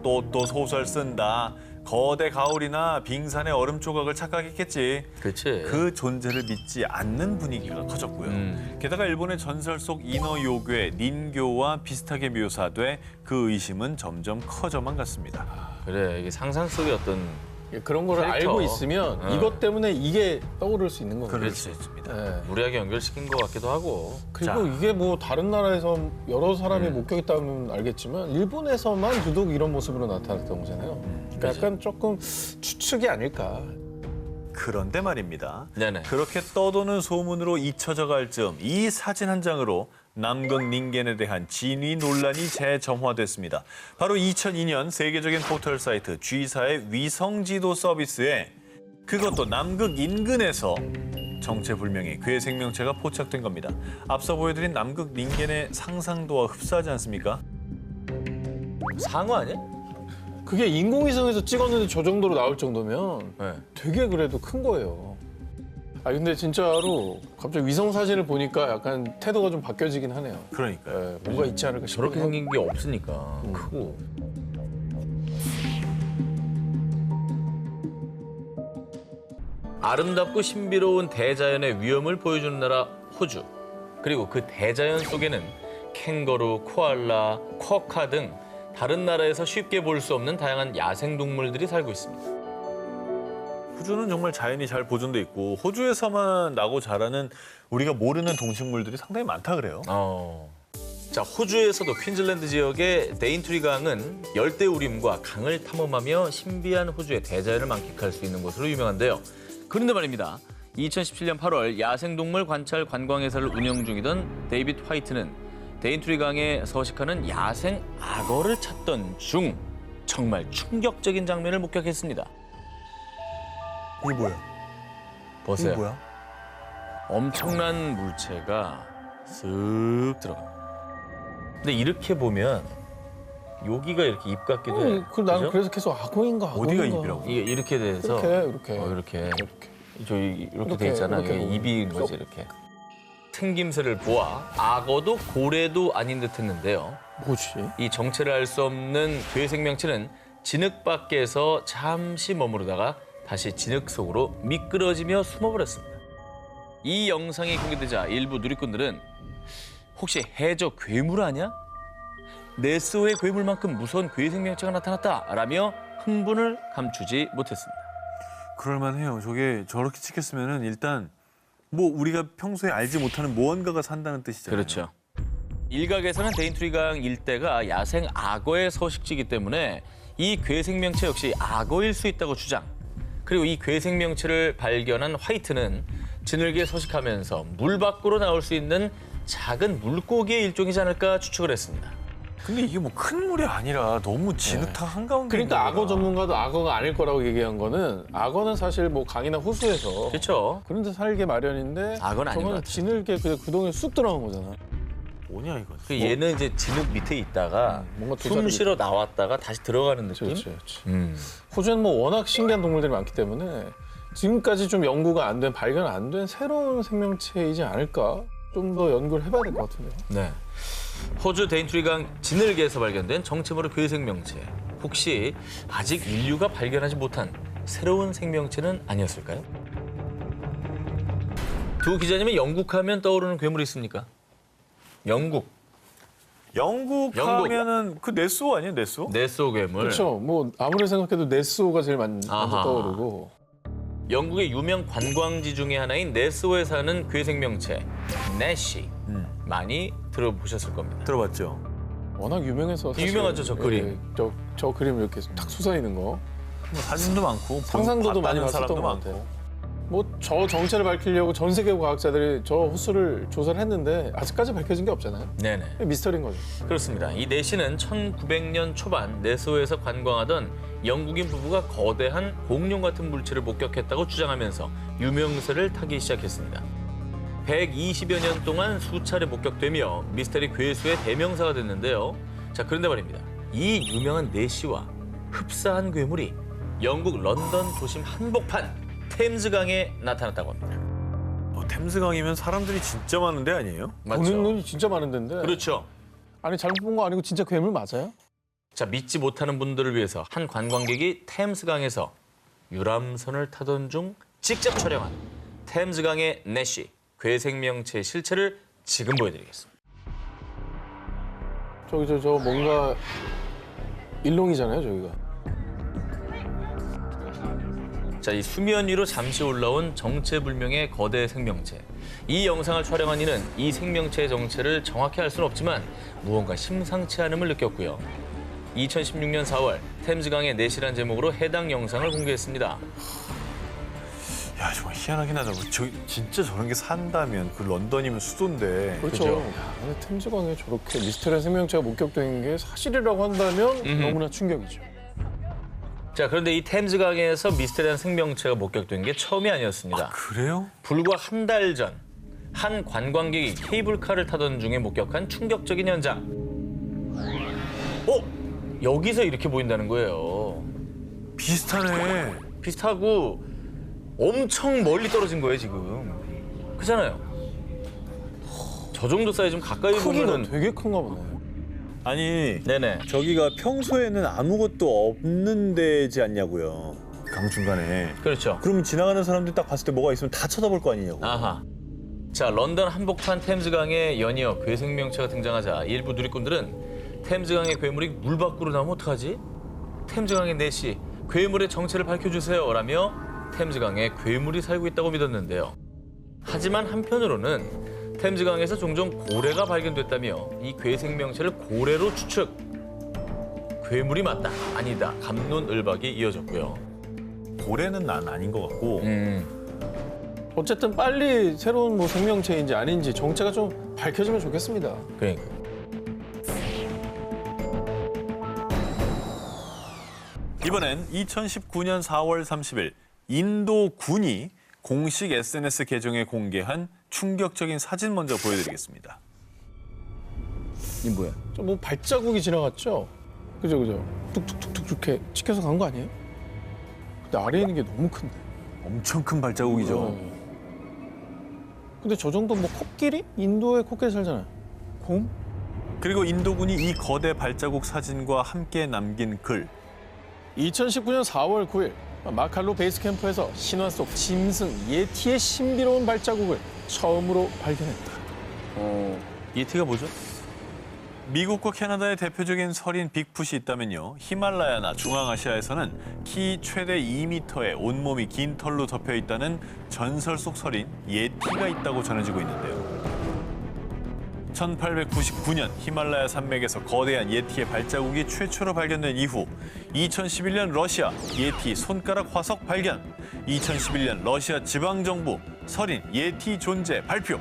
또 소설 쓴다, 거대 가오리나 빙산의 얼음 조각을 착각했겠지. 그렇지. 그 존재를 믿지 않는 분위기가 커졌고요. 게다가 일본의 전설 속 인어 요괴 닌교와 비슷하게 묘사돼 그 의심은 점점 커져만 갔습니다. 그래, 이게 상상 속의 어떤 그런 거를 캐릭터. 알고 있으면 이것 때문에 이게 떠오를 수 있는 거예요. 그럴 수 있습니다. 네. 무리하게 연결시킨 것 같기도 하고. 그리고 자. 이게 뭐 다른 나라에서 여러 사람이 목격했다면 알겠지만 일본에서만 유독 이런 모습으로 나타났던 거잖아요. 그러니까 약간 조금 추측이 아닐까. 그런데 말입니다. 네네. 그렇게 떠도는 소문으로 잊혀져 갈 즈음 이 사진 한 장으로 남극 닌겐에 대한 진위 논란이 재점화됐습니다. 바로 2002년 세계적인 포털 사이트 G사의 위성 지도 서비스에 그것도 남극 인근에서 정체불명의 괴 생명체가 포착된 겁니다. 앞서 보여드린 남극 닌겐의 상상도와 흡사하지 않습니까? 상어 아니야? 그게 인공위성에서 찍었는데 저 정도로 나올 정도면 네. 되게 그래도 큰 거예요. 아 근데 진짜로 갑자기 위성 사진을 보니까 약간 태도가 좀 바뀌어지긴 하네요. 그러니까요. 뭔가 있지 않을까 싶어요. 저렇게 생긴 게 없으니까 크고. 아름답고 신비로운 대자연의 위엄을 보여주는 나라 호주. 그리고 그 대자연 속에는 캥거루, 코알라, 쿼카 등 다른 나라에서 쉽게 볼 수 없는 다양한 야생 동물들이 살고 있습니다. 호주는 정말 자연이 잘 보존돼 있고 호주에서만 나고 자라는 우리가 모르는 동식물들이 상당히 많다 그래요. 자, 호주에서도 퀸즐랜드 지역의 데인트리 강은 열대우림과 강을 탐험하며 신비한 호주의 대자연을 만끽할 수 있는 곳으로 유명한데요. 그런데 말입니다. 2017년 8월 야생동물 관찰 관광회사를 운영 중이던 데이빗 화이트는 데인트리 강에 서식하는 야생 악어를 찾던 중 정말 충격적인 장면을 목격했습니다. 이게 뭐야? 보세요. 뭐야? 엄청난 물체가 쓱 들어갑니다. 근데 이렇게 보면 여기가 이렇게 입 같기도 해. 그 나는 그죠? 그래서 계속 악어인가 어디가 악어인가. 입이라고? 이게 이렇게 돼서 이렇게. 이렇게 저희 이렇게 이렇게, 돼 있잖아. 이렇게 이게 입인 거지 쏙. 이렇게. 생김새를 보아 악어도 고래도 아닌 듯했는데요. 뭐지? 이 정체를 알 수 없는 괴 생명체는 진흙 밖에서 잠시 머무르다가 다시 진흙 속으로 미끄러지며 숨어버렸습니다. 이 영상이 공개되자 일부 누리꾼들은 혹시 해저 괴물 아니야? 네스호의 괴물만큼 무서운 괴 생명체가 나타났다라며 흥분을 감추지 못했습니다. 그럴만해요. 저게 저렇게 찍혔으면은 일단 뭐 우리가 평소에 알지 못하는 무언가가 산다는 뜻이잖아요. 그렇죠. 일각에서는 데인트리강 일대가 야생 악어의 서식지이기 때문에 이 괴 생명체 역시 악어일 수 있다고 주장. 그리고 이 괴 생명체를 발견한 화이트는 진흙에 서식하면서 물 밖으로 나올 수 있는 작은 물고기의 일종이지 않을까 추측을 했습니다. 근데 이게 뭐 큰 물이 아니라 너무 진흙탕 한가운데 그러니까 있는 악어 거야. 전문가도 악어가 아닐 거라고 얘기한 거는 악어는 사실 뭐 강이나 호수에서 그렇죠. 그런 데 살게 마련인데 악어는 아닌 것 저거는 같아요. 진흙에 그냥 그 동에 쑥 들어간 거잖아. 뭐냐 이거. 그 얘는 이제 진흙 밑에 있다가 뭔가 숨 쉬러 나왔다가 다시 들어가는 느낌? 그렇지. 음. 호주에는 뭐 워낙 신기한 동물들이 많기 때문에 지금까지 좀 연구가 안 된, 발견 안 된 새로운 생명체이지 않을까? 좀 더 연구를 해봐야 될 것 같은데요. 네. 호주 데인트리강 진흙에서 발견된 정체모를 괴 생명체. 혹시 아직 인류가 발견하지 못한 새로운 생명체는 아니었을까요? 두 기자님은 영국하면 떠오르는 괴물이 있습니까? 영국. 영국 하면은 그 네스호 아니에요, 네스호? 네스호 괴물. 그렇죠. 뭐 아무리 생각해도 네스호가 제일 먼저 아하. 떠오르고. 영국의 유명 관광지 중에 하나인 네스호에 사는 괴 생명체 내시. 많이 들어보셨을 겁니다. 들어봤죠. 워낙 유명해서 사실, 유명하죠, 저 그림. 저 그림 이렇게 탁 솟아 있는 거. 뭐 사진도 많고 상상도도 많이 봤다는 봤었던 사람도 것 많고. 같아요. 뭐 저 정체를 밝히려고 전 세계 과학자들이 저 호수를 조사를 했는데 아직까지 밝혀진 게 없잖아요. 네네. 미스터리인 거죠. 그렇습니다. 이 내시는 1900년 초반 내수에서 관광하던 영국인 부부가 거대한 공룡 같은 물체를 목격했다고 주장하면서 유명세를 타기 시작했습니다. 120여 년 동안 수차례 목격되며 미스터리 괴수의 대명사가 됐는데요. 자, 그런데 말입니다. 이 유명한 내시와 흡사한 괴물이 영국 런던 도심 한복판 템즈강에 나타났다고 합니다. 템스강이면 사람들이 진짜 많은 데 아니에요? 보는 눈이 진짜 많은 데인데. 그렇죠. 아니 잘못 본 거 아니고 진짜 괴물 맞아요? 자, 믿지 못하는 분들을 위해서 한 관광객이 템스강에서 유람선을 타던 중 직접 촬영한 템스강의 내시, 괴생명체의 실체를 지금 보여드리겠습니다. 저기 저 뭔가 일롱이잖아요, 저기가. 자, 이 수면 위로 잠시 올라온 정체불명의 거대 생명체. 이 영상을 촬영한 이는 이 생명체의 정체를 정확히 알 수는 없지만 무언가 심상치 않음을 느꼈고요. 2016년 4월 템즈강의 내시란 제목으로 해당 영상을 공개했습니다. 야, 정말 희한하긴 하다. 진짜 저런 게 산다면 그 런던이면 수도인데. 그렇죠. 그죠? 야, 근데 템즈강에 저렇게 미스터리한 생명체가 목격된 게 사실이라고 한다면 너무나 충격이죠. 자, 그런데 이 템즈강에서 미스테리한 생명체가 목격된 게 처음이 아니었습니다. 그래요? 불과 한 달 전, 한 관광객이 케이블카를 타던 중에 목격한 충격적인 현장. 여기서 이렇게 보인다는 거예요. 비슷하네. 비슷하고 엄청 멀리 떨어진 거예요, 지금. 그렇잖아요. 저 정도 사이즈면 가까이 크기가 보면은 되게 큰가 보네. 아니, 네네. 저기가 평소에는 아무것도 없는 데지 않냐고요. 강 중간에. 그렇죠. 그러면 지나가는 사람들이 딱 봤을 때 뭐가 있으면 다 쳐다볼 거 아니냐고. 아하. 자, 런던 한복판 템즈강에 연이어 괴생명체가 등장하자 일부 누리꾼들은 템즈강의 괴물이 물 밖으로 나오면 어떡하지? 템즈강의 내시, 괴물의 정체를 밝혀주세요 라며 템즈강에 괴물이 살고 있다고 믿었는데요. 하지만 한편으로는 템즈강에서 종종 고래가 발견됐다며 이 괴생명체를 고래로 추측. 괴물이 맞다, 아니다, 갑론을박이 이어졌고요. 고래는 난 아닌 것 같고. 어쨌든 빨리 새로운 뭐 생명체인지 아닌지 정체가 좀 밝혀지면 좋겠습니다. 그러니까. 이번엔 2019년 4월 30일 인도군이 공식 SNS 계정에 공개한 충격적인 사진 먼저 보여드리겠습니다. 이 뭐야? 저 뭐 발자국이 지나갔죠? 그죠. 툭툭툭툭 이렇게 찍혀서 간 거 아니에요? 근데 아래에 있는 게 너무 큰데. 엄청 큰 발자국이죠. 근데 저 정도 뭐 코끼리? 인도에 코끼리 살잖아요. 곰? 그리고 인도군이 이 거대 발자국 사진과 함께 남긴 글. 2019년 4월 9일 마칼로 베이스 캠프에서 신화 속 짐승 예티의 신비로운 발자국을 처음으로 발견했다. 예티가 뭐죠? 미국과 캐나다의 대표적인 설인 빅풋이 있다면요. 히말라야나 중앙아시아에서는 키 최대 2m의 온몸이 긴 털로 덮여 있다는 전설 속 설인 예티가 있다고 전해지고 있는데요. 1899년 히말라야 산맥에서 거대한 예티의 발자국이 최초로 발견된 이후 2011년 러시아 예티 손가락 화석 발견, 2011년 러시아 지방정부 설인 예티 존재 발표,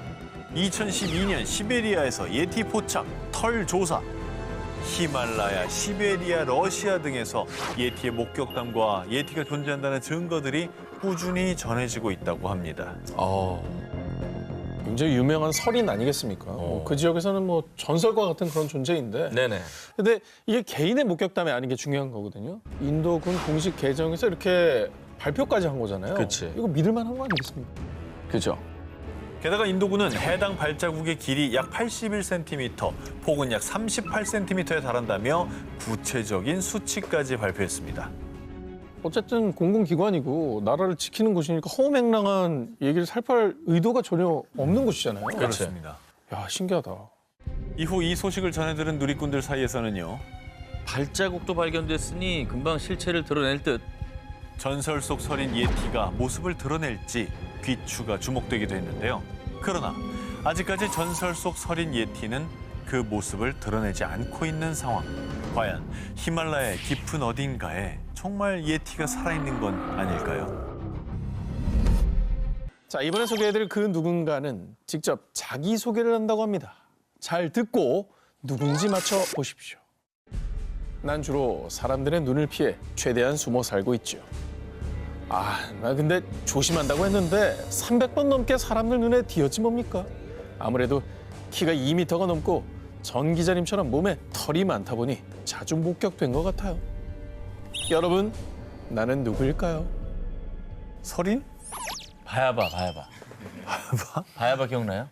2012년 시베리아에서 예티 포착, 털 조사, 히말라야, 시베리아, 러시아 등에서 예티의 목격담과 예티가 존재한다는 증거들이 꾸준히 전해지고 있다고 합니다. 굉장히 유명한 설인 아니겠습니까? 그 지역에서는 뭐 전설과 같은 그런 존재인데. 네네. 근데 이게 개인의 목격담이 아닌 게 중요한 거거든요. 인도군 공식 계정에서 이렇게 발표까지 한 거잖아요. 그치. 이거 믿을 만한 거 아니겠습니까? 그죠. 게다가 인도군은 해당 발자국의 길이 약 81cm, 폭은 약 38cm에 달한다며 구체적인 수치까지 발표했습니다. 어쨌든 공공기관이고 나라를 지키는 곳이니까 허무맹랑한 얘기를 살펴할 의도가 전혀 없는 곳이잖아요. 그렇습니다. 야, 신기하다. 이후 이 소식을 전해들은 누리꾼들 사이에서는요. 발자국도 발견됐으니 금방 실체를 드러낼 듯. 전설 속 설인 예티가 모습을 드러낼지 귀추가 주목되기도 했는데요. 그러나 아직까지 전설 속 설인 예티는 그 모습을 드러내지 않고 있는 상황. 과연 히말라야의 깊은 어딘가에 정말 예티가 살아있는 건 아닐까요? 자, 이번에 소개해드릴 그 누군가는 직접 자기소개를 한다고 합니다. 잘 듣고 누군지 맞춰보십시오. 난 주로 사람들의 눈을 피해 최대한 숨어 살고 있죠. 나 근데 조심한다고 했는데 300번 넘게 사람들 눈에 띄었지 뭡니까? 아무래도 키가 2m가 넘고 전 기자님처럼 몸에 털이 많다 보니 자주 목격된 것 같아요. 여러분, 나는 누구일까요? 서린? 바야바. 바야바 기억나요?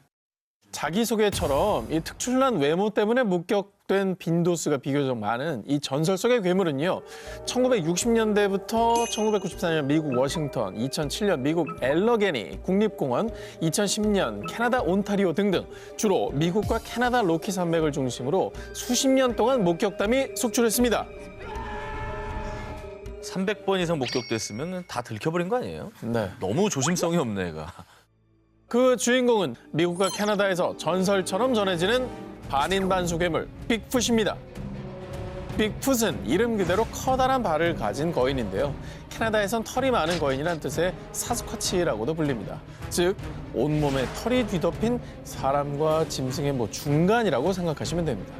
자기소개처럼 이 특출난 외모 때문에 목격된 빈도수가 비교적 많은 이 전설 속의 괴물은요. 1960년대부터 1994년 미국 워싱턴, 2007년 미국 엘러게니 국립공원, 2010년 캐나다 온타리오 등등 주로 미국과 캐나다 로키 산맥을 중심으로 수십 년 동안 목격담이 속출했습니다. 300번 이상 목격됐으면 다 들켜버린 거 아니에요? 네. 너무 조심성이 없네, 얘가. 그 주인공은 미국과 캐나다에서 전설처럼 전해지는 반인반수 괴물 빅풋입니다. 빅풋은 이름 그대로 커다란 발을 가진 거인인데요. 캐나다에선 털이 많은 거인이란 뜻의 사스쿼치라고도 불립니다. 즉, 온몸에 털이 뒤덮인 사람과 짐승의 중간이라고 생각하시면 됩니다.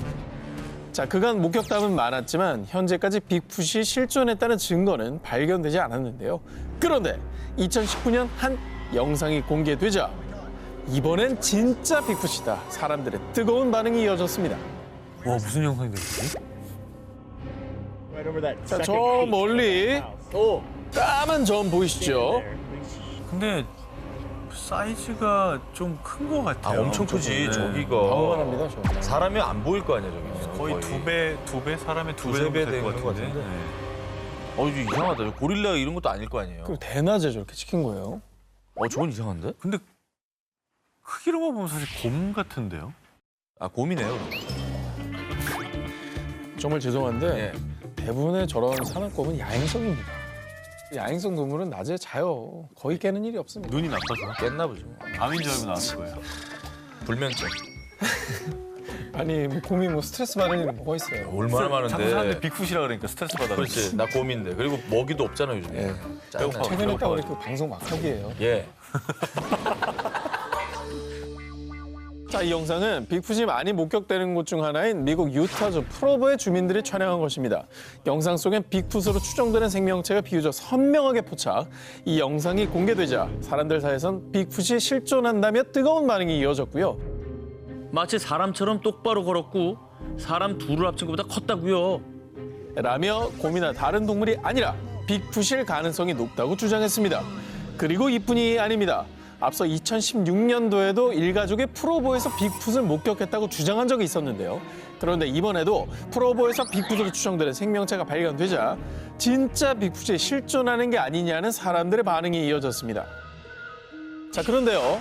자, 그간 목격담은 많았지만 현재까지 빅풋이 실존했다는 증거는 발견되지 않았는데요. 그런데 2019년 한 영상이 공개되자 이번엔 진짜 빅풋이다. 사람들의 뜨거운 반응이 이어졌습니다. 와, 무슨 영상이 됐지? 자, 저 멀리 까만 점 보이시죠? 근데 사이즈가 좀 큰 것 같아요. 엄청 크지, 네. 저기가. 방어만합니다, 저. 사람이 안 보일 거 아니야, 저기. 거의 두 배, 사람의 두 배 두세 배 될것 되는 것 같은데. 같은데. 네. 이거 이상하다. 고릴라 이런 것도 아닐 거 아니에요. 그리고 대낮에 저렇게 찍힌 거예요. 저건 이상한데? 근데 크기로만 보면 사실 곰 같은데요? 곰이네요. 정말 죄송한데 예. 대부분의 저런 사납곰은 야행성입니다. 야행성 동물은 낮에 자요. 거의 깨는 일이 없습니다. 눈이 나빠서. 깼나 보죠. 밤인 줄 알고 나왔을 거예요. 불면증. 아니, 곰이 스트레스 받을 일은 뭐가 있어요? 얼마나 많은데. 자꾸 사람들 빅풋이라 그러니까 스트레스 받아. 그렇지. 나 곰인데. 그리고 먹이도 없잖아, 요즘에. 예. 짜증나. 최근에 딱 우리 그 방송 막하기예요. 예. 자, 이 영상은 빅풋이 많이 목격되는 곳 중 하나인 미국 유타주 프로보의 주민들이 촬영한 것입니다. 영상 속엔 빅풋으로 추정되는 생명체가 비교적 선명하게 포착. 이 영상이 공개되자 사람들 사이에선 빅풋이 실존한다며 뜨거운 반응이 이어졌고요. 마치 사람처럼 똑바로 걸었고 사람 둘을 합친 것보다 컸다고요. 라며 곰이나 다른 동물이 아니라 빅풋일 가능성이 높다고 주장했습니다. 그리고 이뿐이 아닙니다. 앞서 2016년도에도 일가족이 프로보에서 빅풋을 목격했다고 주장한 적이 있었는데요. 그런데 이번에도 프로보에서 빅풋으로 추정되는 생명체가 발견되자 진짜 빅풋이 실존하는 게 아니냐는 사람들의 반응이 이어졌습니다. 자, 그런데요.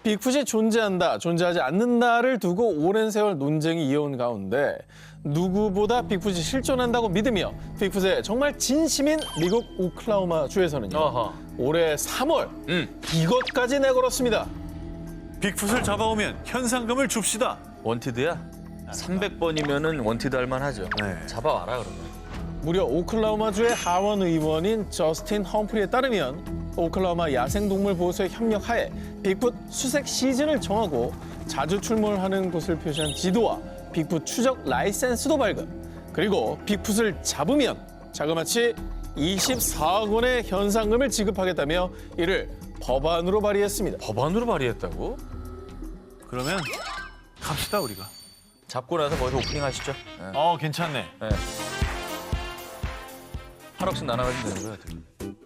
빅풋이 존재한다, 존재하지 않는다를 두고 오랜 세월 논쟁이 이어온 가운데 누구보다 빅풋이 실존한다고 믿으며 빅풋에 정말 진심인 미국 오클라호마 주에서는요. 어허. 올해 3월 이것까지 내걸었습니다. 빅풋을 잡아오면 현상금을 줍시다. 원티드야? 300번이면은 원티드 할 만하죠. 네. 잡아와라, 그러면. 무려 오클라호마주의 하원 의원인 저스틴 험프리에 따르면 오클라호마 야생동물보호소의 협력하에 빅풋 수색 시즌을 정하고 자주 출몰하는 곳을 표시한 지도와 빅풋 추적 라이센스도 발급. 그리고 빅풋을 잡으면 자그마치 24억 원의 현상금을 지급하겠다며 이를 법안으로 발의했습니다. 법안으로 발의했다고? 그러면 갑시다 우리가. 잡고 나서 거기서 오프닝 하시죠. 괜찮네. 8억씩 나눠가지면 되는 거예요.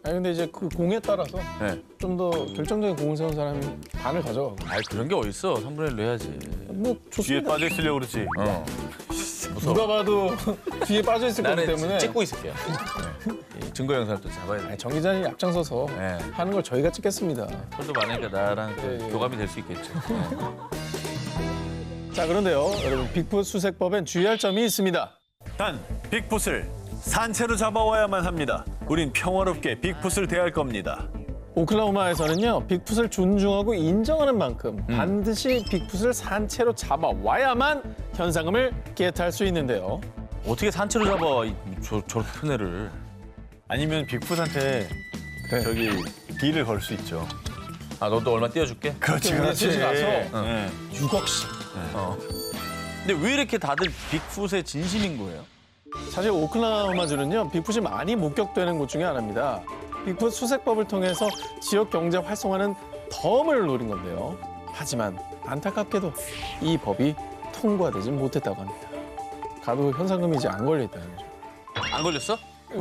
아니 근데 이제 그 공에 따라서 네. 좀 더 결정적인 공을 세운 사람이 반을 가져가고. 그런 게 어딨어. 3분의 1로 해야지. 뭐 뒤에 좋습니다. 빠져 있으려고 그렇지. 무서워. 누가 봐도 뒤에 빠져 있을 거기 나는 때문에 찍고 있을게요. 이 증거 영상을 또 잡아야 돼. 정 기자님이 앞장서서 네. 하는 걸 저희가 찍겠습니다. 털도 많으니까 나랑 또 예. 교감이 될 수 있겠죠. 자, 그런데요, 여러분 빅풋 수색법엔 주의할 점이 있습니다. 단 빅풋을 산채로 잡아와야만 합니다. 우린 평화롭게 빅풋을 대할 겁니다. 오클라호마에서는요, 빅풋을 존중하고 인정하는 만큼 반드시 빅풋을 산채로 잡아와야만 현상금을 겟할 수 있는데요. 어떻게 산채로 잡아, 저렇게 큰 애를. 아니면 빅풋한테 그래. 저기 딜을 걸 수 있죠. 아, 너도 얼마 띄워줄게? 그렇지, 그렇지. 가서 네. 6억씩. 근데 왜 이렇게 다들 빅풋의 진심인 거예요? 사실 오클라호마주는요, 빅풋이 많이 목격되는 곳 중에 하나입니다. 빅풋 수색법을 통해서 지역 경제 활성화는 덤을 노린 건데요. 하지만 안타깝게도 이 법이 통과되지 못했다고 합니다. 가도 현상금이 이제 안 걸려있다는 거죠. 안 걸렸어?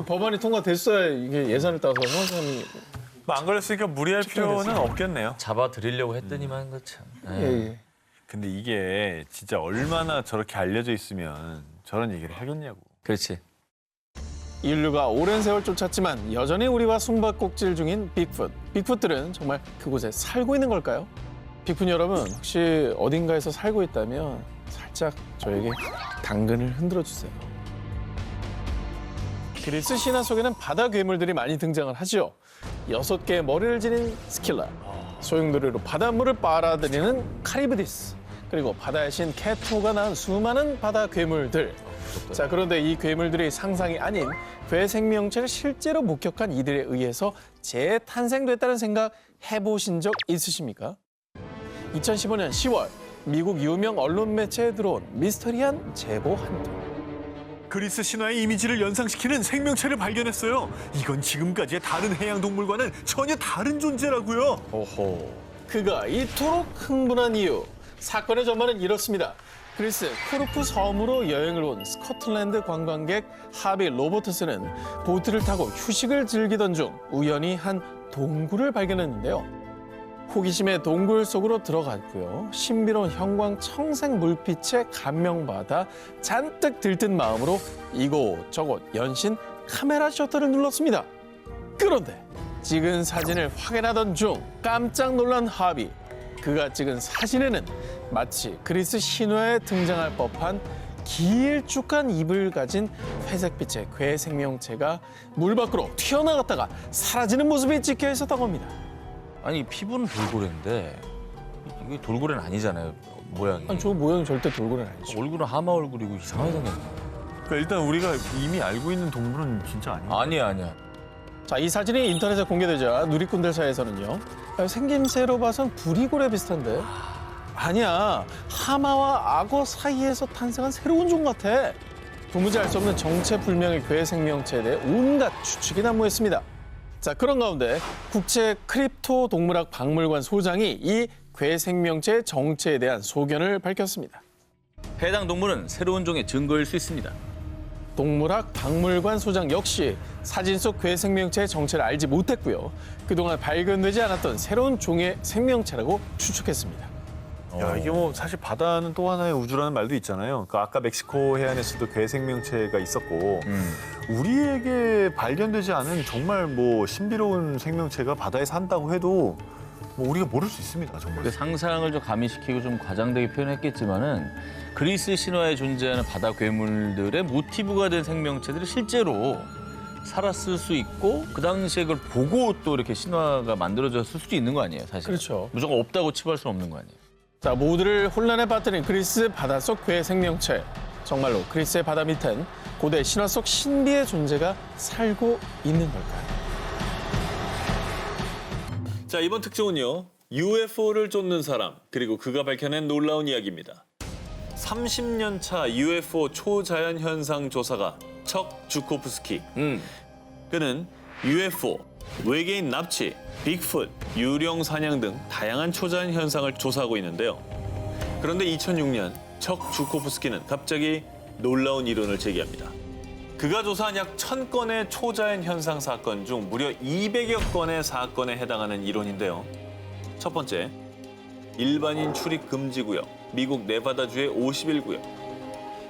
법안이 통과됐어야 이게 예산을 따서 현상금이. 뭐안 걸렸으니까 무리할 필요는 없겠네요. 잡아드리려고 했더니만 그 참. 예, 예. 근데 이게 진짜 얼마나 저렇게 알려져 있으면 저런 얘기를 하겠냐고. 그렇지. 인류가 오랜 세월 쫓았지만 여전히 우리와 숨바꼭질 중인 빅풋. 빅풋들은 정말 그곳에 살고 있는 걸까요? 빅풋 여러분, 혹시 어딘가에서 살고 있다면 살짝 저에게 당근을 흔들어 주세요. 그리스 신화 속에는 바다 괴물들이 많이 등장을 하죠. 6개의 머리를 지닌 스킬라, 소용돌이로 바닷물을 빨아들이는 카리브디스, 그리고 바다의 신 케토가 낳은 수많은 바다 괴물들. 자, 그런데 이 괴물들이 상상이 아닌 괴 생명체를 실제로 목격한 이들에 의해서 재탄생됐다는 생각 해보신 적 있으십니까? 2015년 10월 미국 유명 언론 매체에 들어온 미스터리한 제보 한 통. 그리스 신화의 이미지를 연상시키는 생명체를 발견했어요. 이건 지금까지의 다른 해양 동물과는 전혀 다른 존재라고요. 오호. 그가 이토록 흥분한 이유. 사건의 전말은 이렇습니다. 그리스 코르프 섬으로 여행을 온 스코틀랜드 관광객 하비 로버트스는 보트를 타고 휴식을 즐기던 중 우연히 한 동굴을 발견했는데요. 호기심에 동굴 속으로 들어갔고요. 신비로운 형광청색 물빛에 감명받아 잔뜩 들뜬 마음으로 이곳저곳 연신 카메라 셔터를 눌렀습니다. 그런데 찍은 사진을 확인하던 중 깜짝 놀란 하비. 그가 찍은 사진에는 마치 그리스 신화에 등장할 법한 길쭉한 입을 가진 회색빛의 괴 생명체가 물 밖으로 튀어나갔다가 사라지는 모습이 찍혀 있었다고 합니다. 아니 피부는 돌고래인데 이게 돌고래는 아니잖아요. 모양이. 아니, 저 모양이 절대 돌고래는 아니죠. 얼굴은 하마 얼굴이고 이상하게 생겼네. 그러니까 일단 우리가 이미 알고 있는 동물은 진짜 아니에요. 아니야. 자, 이 사진이 인터넷에 공개되자 누리꾼들 사이에서는요. 야, 생김새로 봐선 부리고래 비슷한데? 아니야, 하마와 악어 사이에서 탄생한 새로운 종 같아. 도무지 알 수 없는 정체불명의 괴 생명체에 대해 온갖 추측이 난무했습니다. 자, 그런 가운데 국제 크립토 동물학 박물관 소장이 이 괴 생명체의 정체에 대한 소견을 밝혔습니다. 해당 동물은 새로운 종의 증거일 수 있습니다. 동물학 박물관 소장 역시 사진 속 괴 생명체의 정체를 알지 못했고요. 그동안 발견되지 않았던 새로운 종의 생명체라고 추측했습니다. 야, 이게 뭐 사실 바다는 또 하나의 우주라는 말도 있잖아요. 그러니까 아까 멕시코 해안에서도 괴 생명체가 있었고 우리에게 발견되지 않은 정말 뭐 신비로운 생명체가 바다에 산다고 해도 뭐 우리가 모를 수 있습니다, 정말. 그 상상을 좀 가미시키고 좀 과장되게 표현했겠지만은 그리스 신화에 존재하는 바다 괴물들의 모티브가 된 생명체들이 실제로 살았을 수 있고 그 당시에 그걸 보고 또 이렇게 신화가 만들어졌을 수도 있는 거 아니에요, 사실. 그렇죠. 무조건 없다고 치부할 수는 없는 거 아니에요. 자, 모두를 혼란에 빠뜨린 그리스 바닷속 괴 생명체. 정말로 그리스의 바다 밑엔 고대 신화 속 신비의 존재가 살고 있는 걸까요? 자, 이번 특종은요. UFO를 쫓는 사람, 그리고 그가 밝혀낸 놀라운 이야기입니다. 30년 차 UFO 초자연 현상 조사가 척 주코프스키. 그는 UFO, 외계인 납치, 빅풋, 유령 사냥 등 다양한 초자연 현상을 조사하고 있는데요. 그런데 2006년 척 주코프스키는 갑자기 놀라운 이론을 제기합니다. 그가 조사한 약 1000건의 초자연 현상 사건 중 무려 200여 건의 사건에 해당하는 이론인데요. 첫 번째, 일반인 출입 금지 구역, 미국 네바다주의 51구역.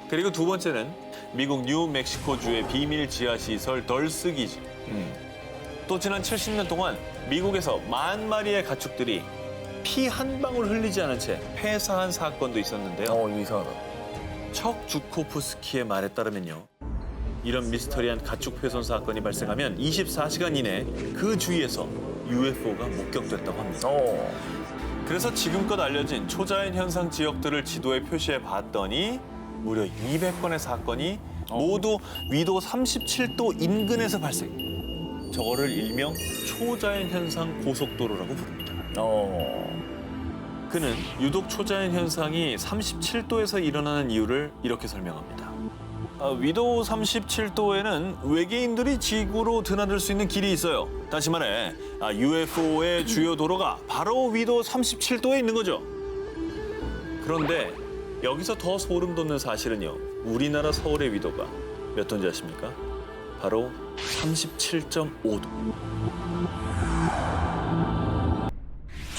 그리고 두 번째는 미국 뉴멕시코주의 비밀 지하시설 덜스 기지. 또 지난 70년 동안 미국에서 10,000마리의 가축들이 피 한 방울 흘리지 않은 채 폐사한 사건도 있었는데요. 이거 이상하다. 척 주코프스키의 말에 따르면요. 이런 미스터리한 가축 훼손 사건이 발생하면 24시간 이내 그 주위에서 UFO가 목격됐다고 합니다. 그래서 지금껏 알려진 초자연 현상 지역들을 지도에 표시해 봤더니 무려 200건의 사건이 모두 위도 37도 인근에서 발생. 저거를 일명 초자연 현상 고속도로라고 부릅니다. 그는 유독 초자연 현상이 37도에서 일어나는 이유를 이렇게 설명합니다. 위도 37도에는 외계인들이 지구로 드나들 수 있는 길이 있어요. 다시 말해 UFO의 주요 도로가 바로 위도 37도에 있는 거죠. 그런데 여기서 더 소름 돋는 사실은요. 우리나라 서울의 위도가 몇 도인지 아십니까? 바로 37.5도.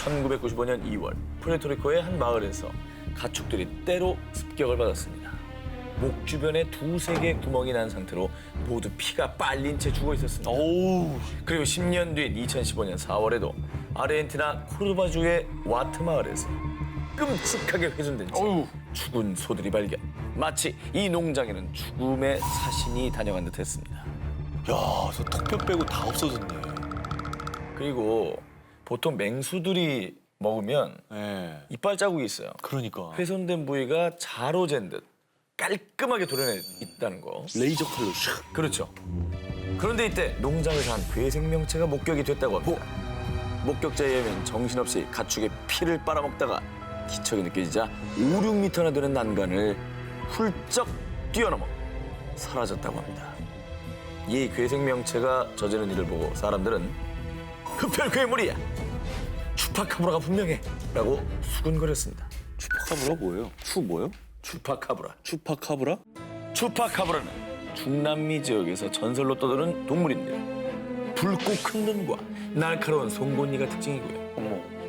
1995년 2월 푸에르토리코의 한 마을에서 가축들이 때로 습격을 받았습니다. 목 주변에 2-3개의 구멍이 난 상태로 모두 피가 빨린 채 죽어 있었습니다. 그리고 10년 뒤인 2015년 4월에도 아르헨티나 코르바주의 와트 마을에서 끔찍하게 훼손된 채 죽은 소들이 발견. 마치 이 농장에는 죽음의 사신이 다녀간 듯했습니다. 야, 저 턱뼈 빼고 다 없어졌네. 그리고 보통 맹수들이 먹으면 네, 이빨 자국이 있어요. 그러니까. 훼손된 부위가 자로잰 듯 깔끔하게 도려내 있다는 거. 레이저 칼로 샥. 그렇죠. 그런데 이때 농장에서 한 괴생명체가 목격이 됐다고 합니다. 목격자에 의하면 정신없이 가축의 피를 빨아먹다가 기척이 느껴지자 5-6m나 되는 난간을 훌쩍 뛰어넘어 사라졌다고 합니다. 이 괴생명체가 저지른 일을 보고 사람들은 흡혈 괴물이야! 추파카브라가 분명해! 라고 수군거렸습니다. 추파카브라 뭐예요? 뭐요? 추파카브라. 추파카브라? 추파카브라는 중남미 지역에서 전설로 떠도는 동물인데 붉고 큰 눈과 날카로운 송곳니가 특징이고요.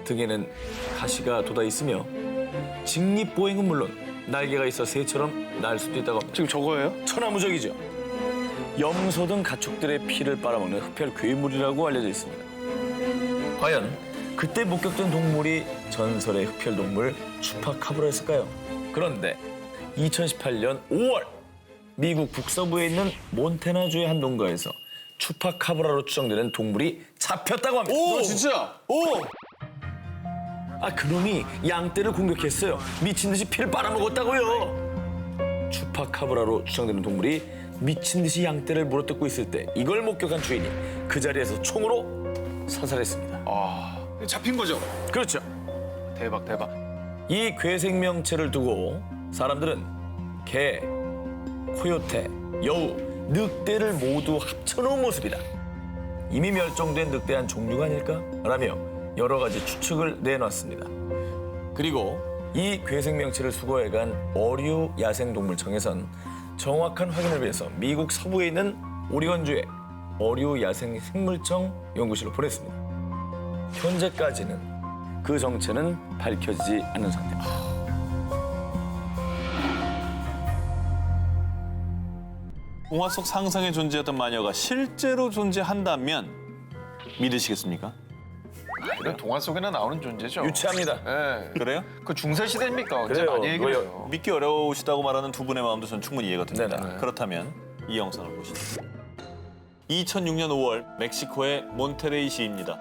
등에는 가시가 돋아 있으며 직립보행은 물론 날개가 있어 새처럼 날 수도 있다고 합니다. 지금 저거예요? 천하무적이죠. 염소 등 가축들의 피를 빨아먹는 흡혈 괴물이라고 알려져 있습니다. 과연 그때 목격된 동물이 전설의 흡혈 동물 추파카브라였을까요? 그런데 2018년 5월 미국 북서부에 있는 몬태나주의 한 농가에서 추파카브라로 추정되는 동물이 잡혔다고 합니다. 오, 진짜? 그놈이 양떼를 공격했어요. 미친 듯이 피를 빨아먹었다고요. 추파카브라로 추정되는 동물이 미친 듯이 양떼를 물어뜯고 있을 때 이걸 목격한 주인이 그 자리에서 총으로 사살했습니다. 잡힌 거죠? 그렇죠. 대박. 이 괴생명체를 두고 사람들은 개, 코요테, 여우, 늑대를 모두 합쳐놓은 모습이다. 이미 멸종된 늑대 한 종류가 아닐까? 라며 여러 가지 추측을 내놨습니다. 그리고 이 괴생명체를 수거해간 어류 야생동물청에선 정확한 확인을 위해서 미국 서부에 있는 오리건주의 어류 야생 생물청 연구실로 보냈습니다. 현재까지는 그 정체는 밝혀지지 않은 상태입니다. 동화 속 상상에 존재하던 마녀가 실제로 존재한다면 믿으시겠습니까? 이런 동화 속에나 나오는 존재죠. 유치합니다. 네. 그래요? 그 중세 시대입니까? 언제 그래요. 많이 얘기해요. 믿기 어려우시다고 말하는 두 분의 마음도 전 충분히 이해가 됩니다. 네네. 그렇다면 이 영상을 보시죠. 2006년 5월 멕시코의 몬테레이 시입니다.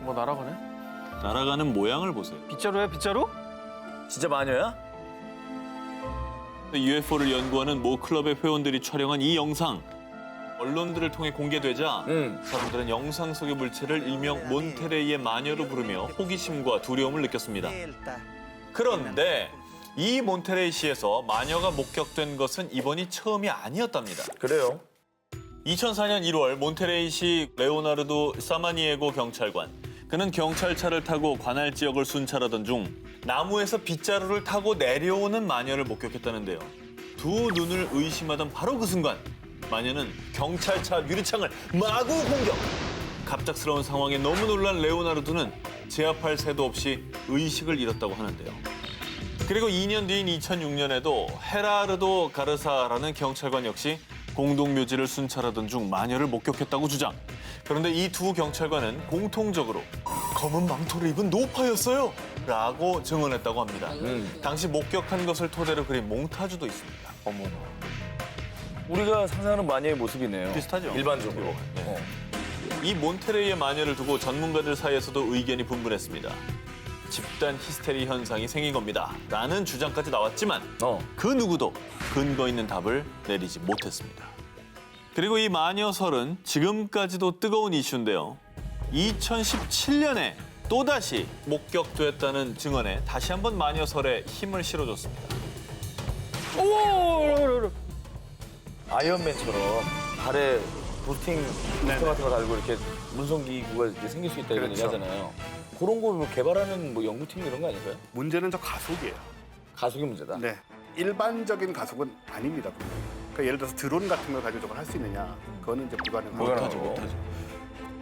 뭐 날아가네? 날아가는 모양을 보세요. 빗자루야, 빗자루? 진짜 마녀야? UFO를 연구하는 모 클럽의 회원들이 촬영한 이 영상. 언론들을 통해 공개되자 사람들은 영상 속의 물체를 일명 몬테레이의 마녀로 부르며 호기심과 두려움을 느꼈습니다. 그런데 이 몬테레이 시에서 마녀가 목격된 것은 이번이 처음이 아니었답니다. 그래요. 2004년 1월 몬테레이시 레오나르도 사마니에고 경찰관. 그는 경찰차를 타고 관할 지역을 순찰하던 중 나무에서 빗자루를 타고 내려오는 마녀를 목격했다는데요. 두 눈을 의심하던 바로 그 순간 마녀는 경찰차 유리창을 마구 공격. 갑작스러운 상황에 너무 놀란 레오나르도는 제압할 새도 없이 의식을 잃었다고 하는데요. 그리고 2년 뒤인 2006년에도 헤라르도 가르사라는 경찰관 역시 공동묘지를 순찰하던 중 마녀를 목격했다고 주장. 그런데 이 두 경찰관은 공통적으로 검은 망토를 입은 노파였어요 라고 증언했다고 합니다. 당시 목격한 것을 토대로 그린 몽타주도 있습니다. 어머. 우리가 상상하는 마녀의 모습이네요. 비슷하죠? 일반적으로. 네. 이 몬테레이의 마녀를 두고 전문가들 사이에서도 의견이 분분했습니다. 집단 히스테리 현상이 생긴 겁니다. 라는 주장까지 나왔지만 그 누구도 근거 있는 답을 내리지 못했습니다. 그리고 이 마녀설은 지금까지도 뜨거운 이슈인데요. 2017년에 또다시 목격됐다는 증언에 다시 한번 마녀설에 힘을 실어줬습니다. 아이언맨처럼 발에 부스팅 부스터 같은 거 달고 이렇게 문성기구가 이렇게 생길 수 있다 이런 그렇죠. 얘기 하잖아요. 그런 거 뭐 개발하는 뭐 연구팀 이런 거 아닐까요? 문제는 저 가속이에요. 가속이 문제다. 네. 일반적인 가속은 아닙니다. 그러니까 예를 들어서 드론 같은 걸 가지고 저걸 할 수 있느냐? 그거는 이제 불가능하죠. 못하죠.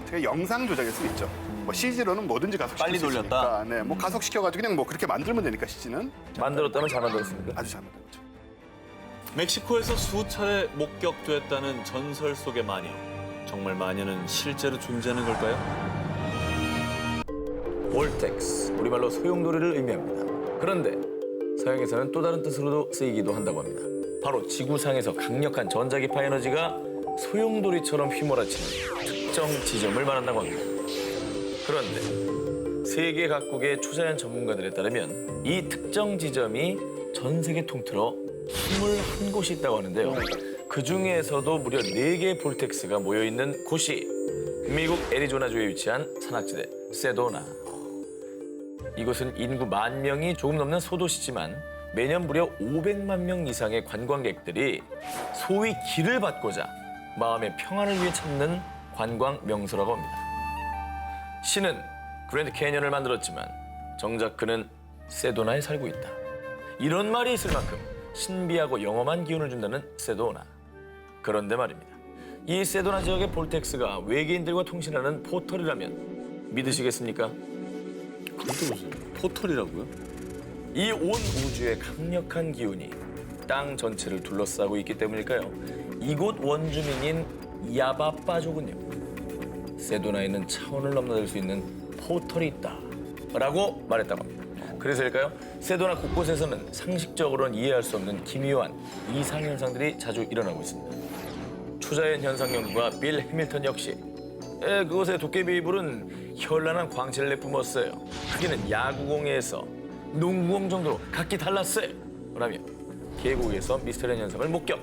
제가 영상 조작일 수 있죠. 뭐 CG로는 뭐든지 가속시킬 빨리 수 돌렸다? 있으니까. 네. 뭐 가속시켜가지고 그냥 뭐 그렇게 만들면 되니까 CG는 만들었다면 잘 만들었습니까? 아주 잘 만들었죠. 멕시코에서 수차례 목격됐다는 전설 속의 마녀. 정말 마녀는 실제로 존재하는 걸까요? 볼텍스, 우리말로 소용돌이를 의미합니다. 그런데 서양에서는 또 다른 뜻으로도 쓰이기도 한다고 합니다. 바로 지구상에서 강력한 전자기파 에너지가 소용돌이처럼 휘몰아치는 특정 지점을 말한다고 합니다. 그런데 세계 각국의 초자연 전문가들에 따르면 이 특정 지점이 전 세계 통틀어 21곳이 있다고 하는데요. 그 중에서도 무려 4개의 볼텍스가 모여있는 곳이 미국 애리조나주에 위치한 산악지대 세도나. 이곳은 인구 10,000명이 조금 넘는 소도시지만 매년 무려 500만 명 이상의 관광객들이 소위 길을 받고자 마음의 평안을 위해 찾는 관광 명소라고 합니다. 신은 그랜드 캐니언을 만들었지만 정작 그는 세도나에 살고 있다. 이런 말이 있을 만큼 신비하고 영험한 기운을 준다는 세도나. 그런데 말입니다. 이 세도나 지역의 볼텍스가 외계인들과 통신하는 포털이라면 믿으시겠습니까? 그것도 무슨 포털이라고요? 이 온 우주의 강력한 기운이 땅 전체를 둘러싸고 있기 때문일까요? 이곳 원주민인 야바빠족은요. 세도나에는 차원을 넘나들 수 있는 포털이 있다라고 말했다고 합니다. 그래서일까요? 세도나 곳곳에서는 상식적으로는 이해할 수 없는 기묘한 이상현상들이 자주 일어나고 있습니다. 초자연 현상 연구가 빌 해밀턴 역시 그곳의 도깨비 이불은 현란한 광채를 내뿜었어요. 크기는 야구공에서 농구공 정도로 각기 달랐어요. 라며 계곡에서 미스터리한 현상을 목격.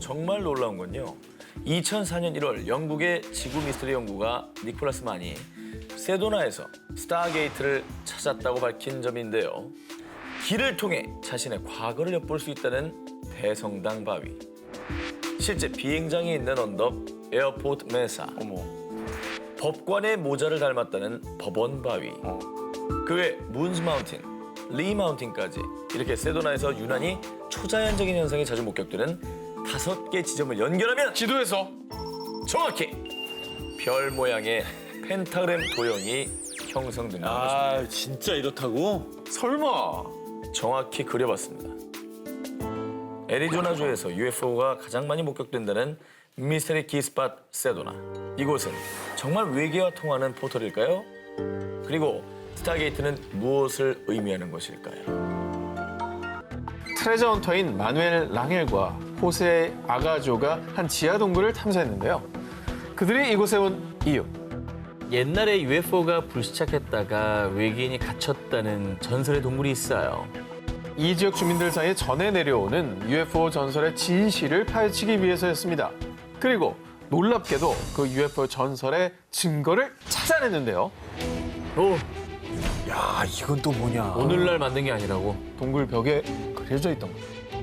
정말 놀라운 건요. 2004년 1월 영국의 지구 미스터리 연구가 니콜라스 만이 세도나에서 스타게이트를 찾았다고 밝힌 점인데요. 길을 통해 자신의 과거를 엿볼 수 있다는 대성당 바위. 실제 비행장이 있는 언덕 에어포트 메사. 법관의 모자를 닮았다는 법원 바위. 그 외 문스 마운틴, 리 마운틴까지 이렇게 세도나에서 유난히 초자연적인 현상이 자주 목격되는 5개 지점을 연결하면 지도에서 정확히 별 모양의 펜타그램 도형이 형성된다는 것입니다. 아, 진짜 이렇다고? 설마 정확히 그려봤습니다. 애리조나주에서 UFO가 가장 많이 목격된다는 미스터리 키스팟 세도나. 이곳은 정말 외계와 통하는 포털일까요? 그리고 스타게이트는 무엇을 의미하는 것일까요? 트레저 헌터인 마누엘 랑헬과 호세 아가조가 한 지하 동굴을 탐사했는데요. 그들이 이곳에 온 이유. 옛날에 UFO가 불시착했다가 외계인이 갇혔다는 전설의 동물이 있어요. 이 지역 주민들 사이에 전해 내려오는 UFO 전설의 진실을 파헤치기 위해서였습니다. 그리고 놀랍게도 그 UFO 전설의 증거를 찾아냈는데요. 야, 이건 또 뭐냐. 오늘날 만든 게 아니라고. 동굴 벽에 그려져 있던 거.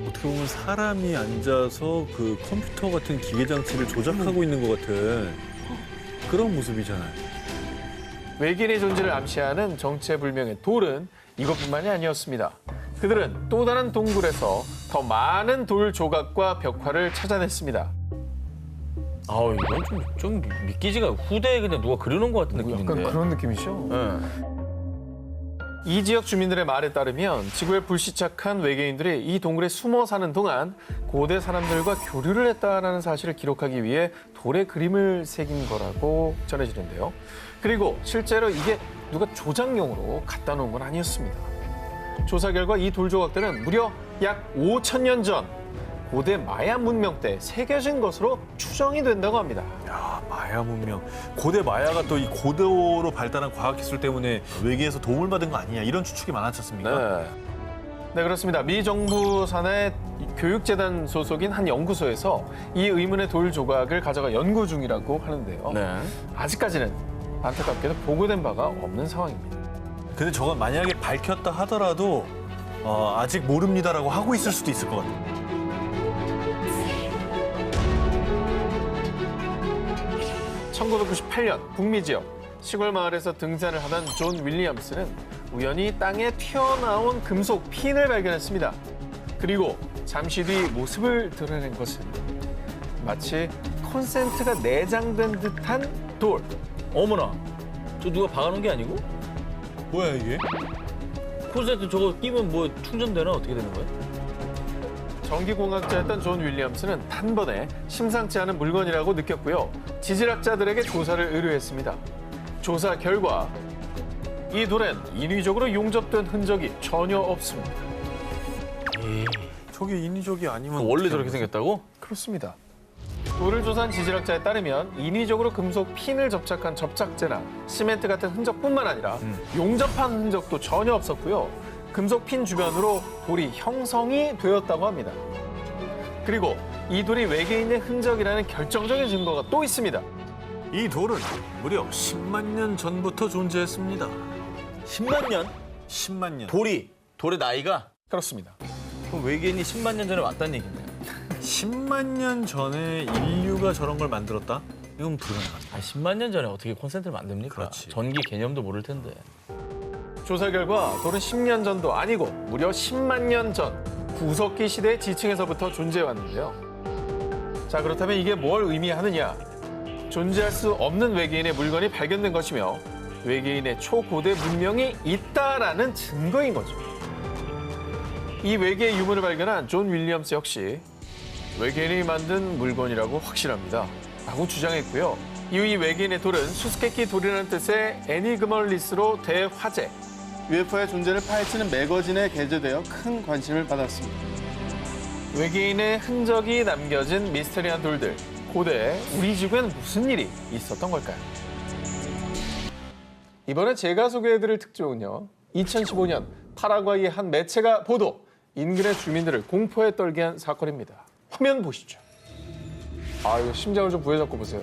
어떻게 보면 사람이 앉아서 그 컴퓨터 같은 기계 장치를 조작하고 있는 것 같은 그런 모습이잖아요. 외계인의 존재를 암시하는 정체불명의 돌은 이것뿐만이 아니었습니다. 그들은 또 다른 동굴에서 더 많은 돌 조각과 벽화를 찾아냈습니다. 아우 이건 좀 믿기지가 후대에 그냥 누가 그려놓은 것 같은 느낌인데. 약간 그런 느낌이죠? 네. 이 지역 주민들의 말에 따르면 지구에 불시착한 외계인들이 이 동굴에 숨어 사는 동안 고대 사람들과 교류를 했다라는 사실을 기록하기 위해 돌에 그림을 새긴 거라고 전해지는데요. 그리고 실제로 이게 누가 조작용으로 갖다 놓은 건 아니었습니다. 조사 결과 이 돌 조각들은 무려 약 5,000년 전 고대 마야 문명 때 새겨진 것으로 추정이 된다고 합니다. 야, 마야 문명. 고대 마야가 또 이 고도로 발달한 과학기술 때문에 외계에서 도움을 받은 거 아니냐 이런 추측이 많았지 않습니까? 네, 그렇습니다. 미 정부 산하의 교육재단 소속인 한 연구소에서 이 의문의 돌 조각을 가져가 연구 중이라고 하는데요. 네. 아직까지는 안타깝게도 보고된 바가 없는 상황입니다. 근데 저건 만약에 밝혔다 하더라도 아직 모릅니다라고 하고 있을 수도 있을 것 같아요. 1998년 북미 지역 시골 마을에서 등산을 하던 존 윌리엄스는 우연히 땅에 튀어나온 금속 핀을 발견했습니다. 그리고 잠시 뒤 모습을 드러낸 것은 마치 콘센트가 내장된 듯한 돌. 어머나, 저 누가 박아놓은 게 아니고? 뭐야 이게? 콘센트 저거 끼면 뭐 충전되나 어떻게 되는 거야? 전기공학자였던 존 윌리엄스는 단번에 심상치 않은 물건이라고 느꼈고요. 지질학자들에게 조사를 의뢰했습니다. 조사 결과 이 돌엔 인위적으로 용접된 흔적이 전혀 없습니다. 저게 인위적이 아니면 원래 어떻게 저렇게 하는 거지? 생겼다고? 그렇습니다. 돌을 조사한 지질학자에 따르면 인위적으로 금속 핀을 접착한 접착제나 시멘트 같은 흔적뿐만 아니라 용접한 흔적도 전혀 없었고요. 금속 핀 주변으로 돌이 형성이 되었다고 합니다. 그리고 이 돌이 외계인의 흔적이라는 결정적인 증거가 또 있습니다. 이 돌은 무려 10만 년 전부터 존재했습니다. 10만 년? 10만 년. 돌의 나이가? 그렇습니다. 그럼 외계인이 10만 년 전에 왔다는 얘기네요. 10만 년 전에 인류가 저런 걸 만들었다? 이건 불가능합니다. 10만 년 전에 어떻게 콘센트를 만듭니까? 그렇지. 전기 개념도 모를 텐데. 조사 결과 돌은 10년 전도 아니고 무려 10만 년 전 구석기 시대 지층에서부터 존재해왔는데요. 자, 그렇다면 이게 뭘 의미하느냐? 존재할 수 없는 외계인의 물건이 발견된 것이며 외계인의 초고대 문명이 있다라는 증거인 거죠. 이 외계의 유물을 발견한 존 윌리엄스 역시 외계인이 만든 물건이라고 확신합니다. 라고 주장했고요. 이후 이 외계인의 돌은 수수께끼 돌이라는 뜻의 애니그멀리스로 대화제, UFO의 존재를 파헤치는 매거진에 게재되어 큰 관심을 받았습니다. 외계인의 흔적이 남겨진 미스터리한 돌들. 고대 우리 지구엔 무슨 일이 있었던 걸까요? 이번에 제가 소개해드릴 특종은요. 2015년 파라과이의 한 매체가 보도, 인근의 주민들을 공포에 떨게 한 사건입니다. 화면 보시죠. 아, 이거 심장을 좀 부여잡고 보세요.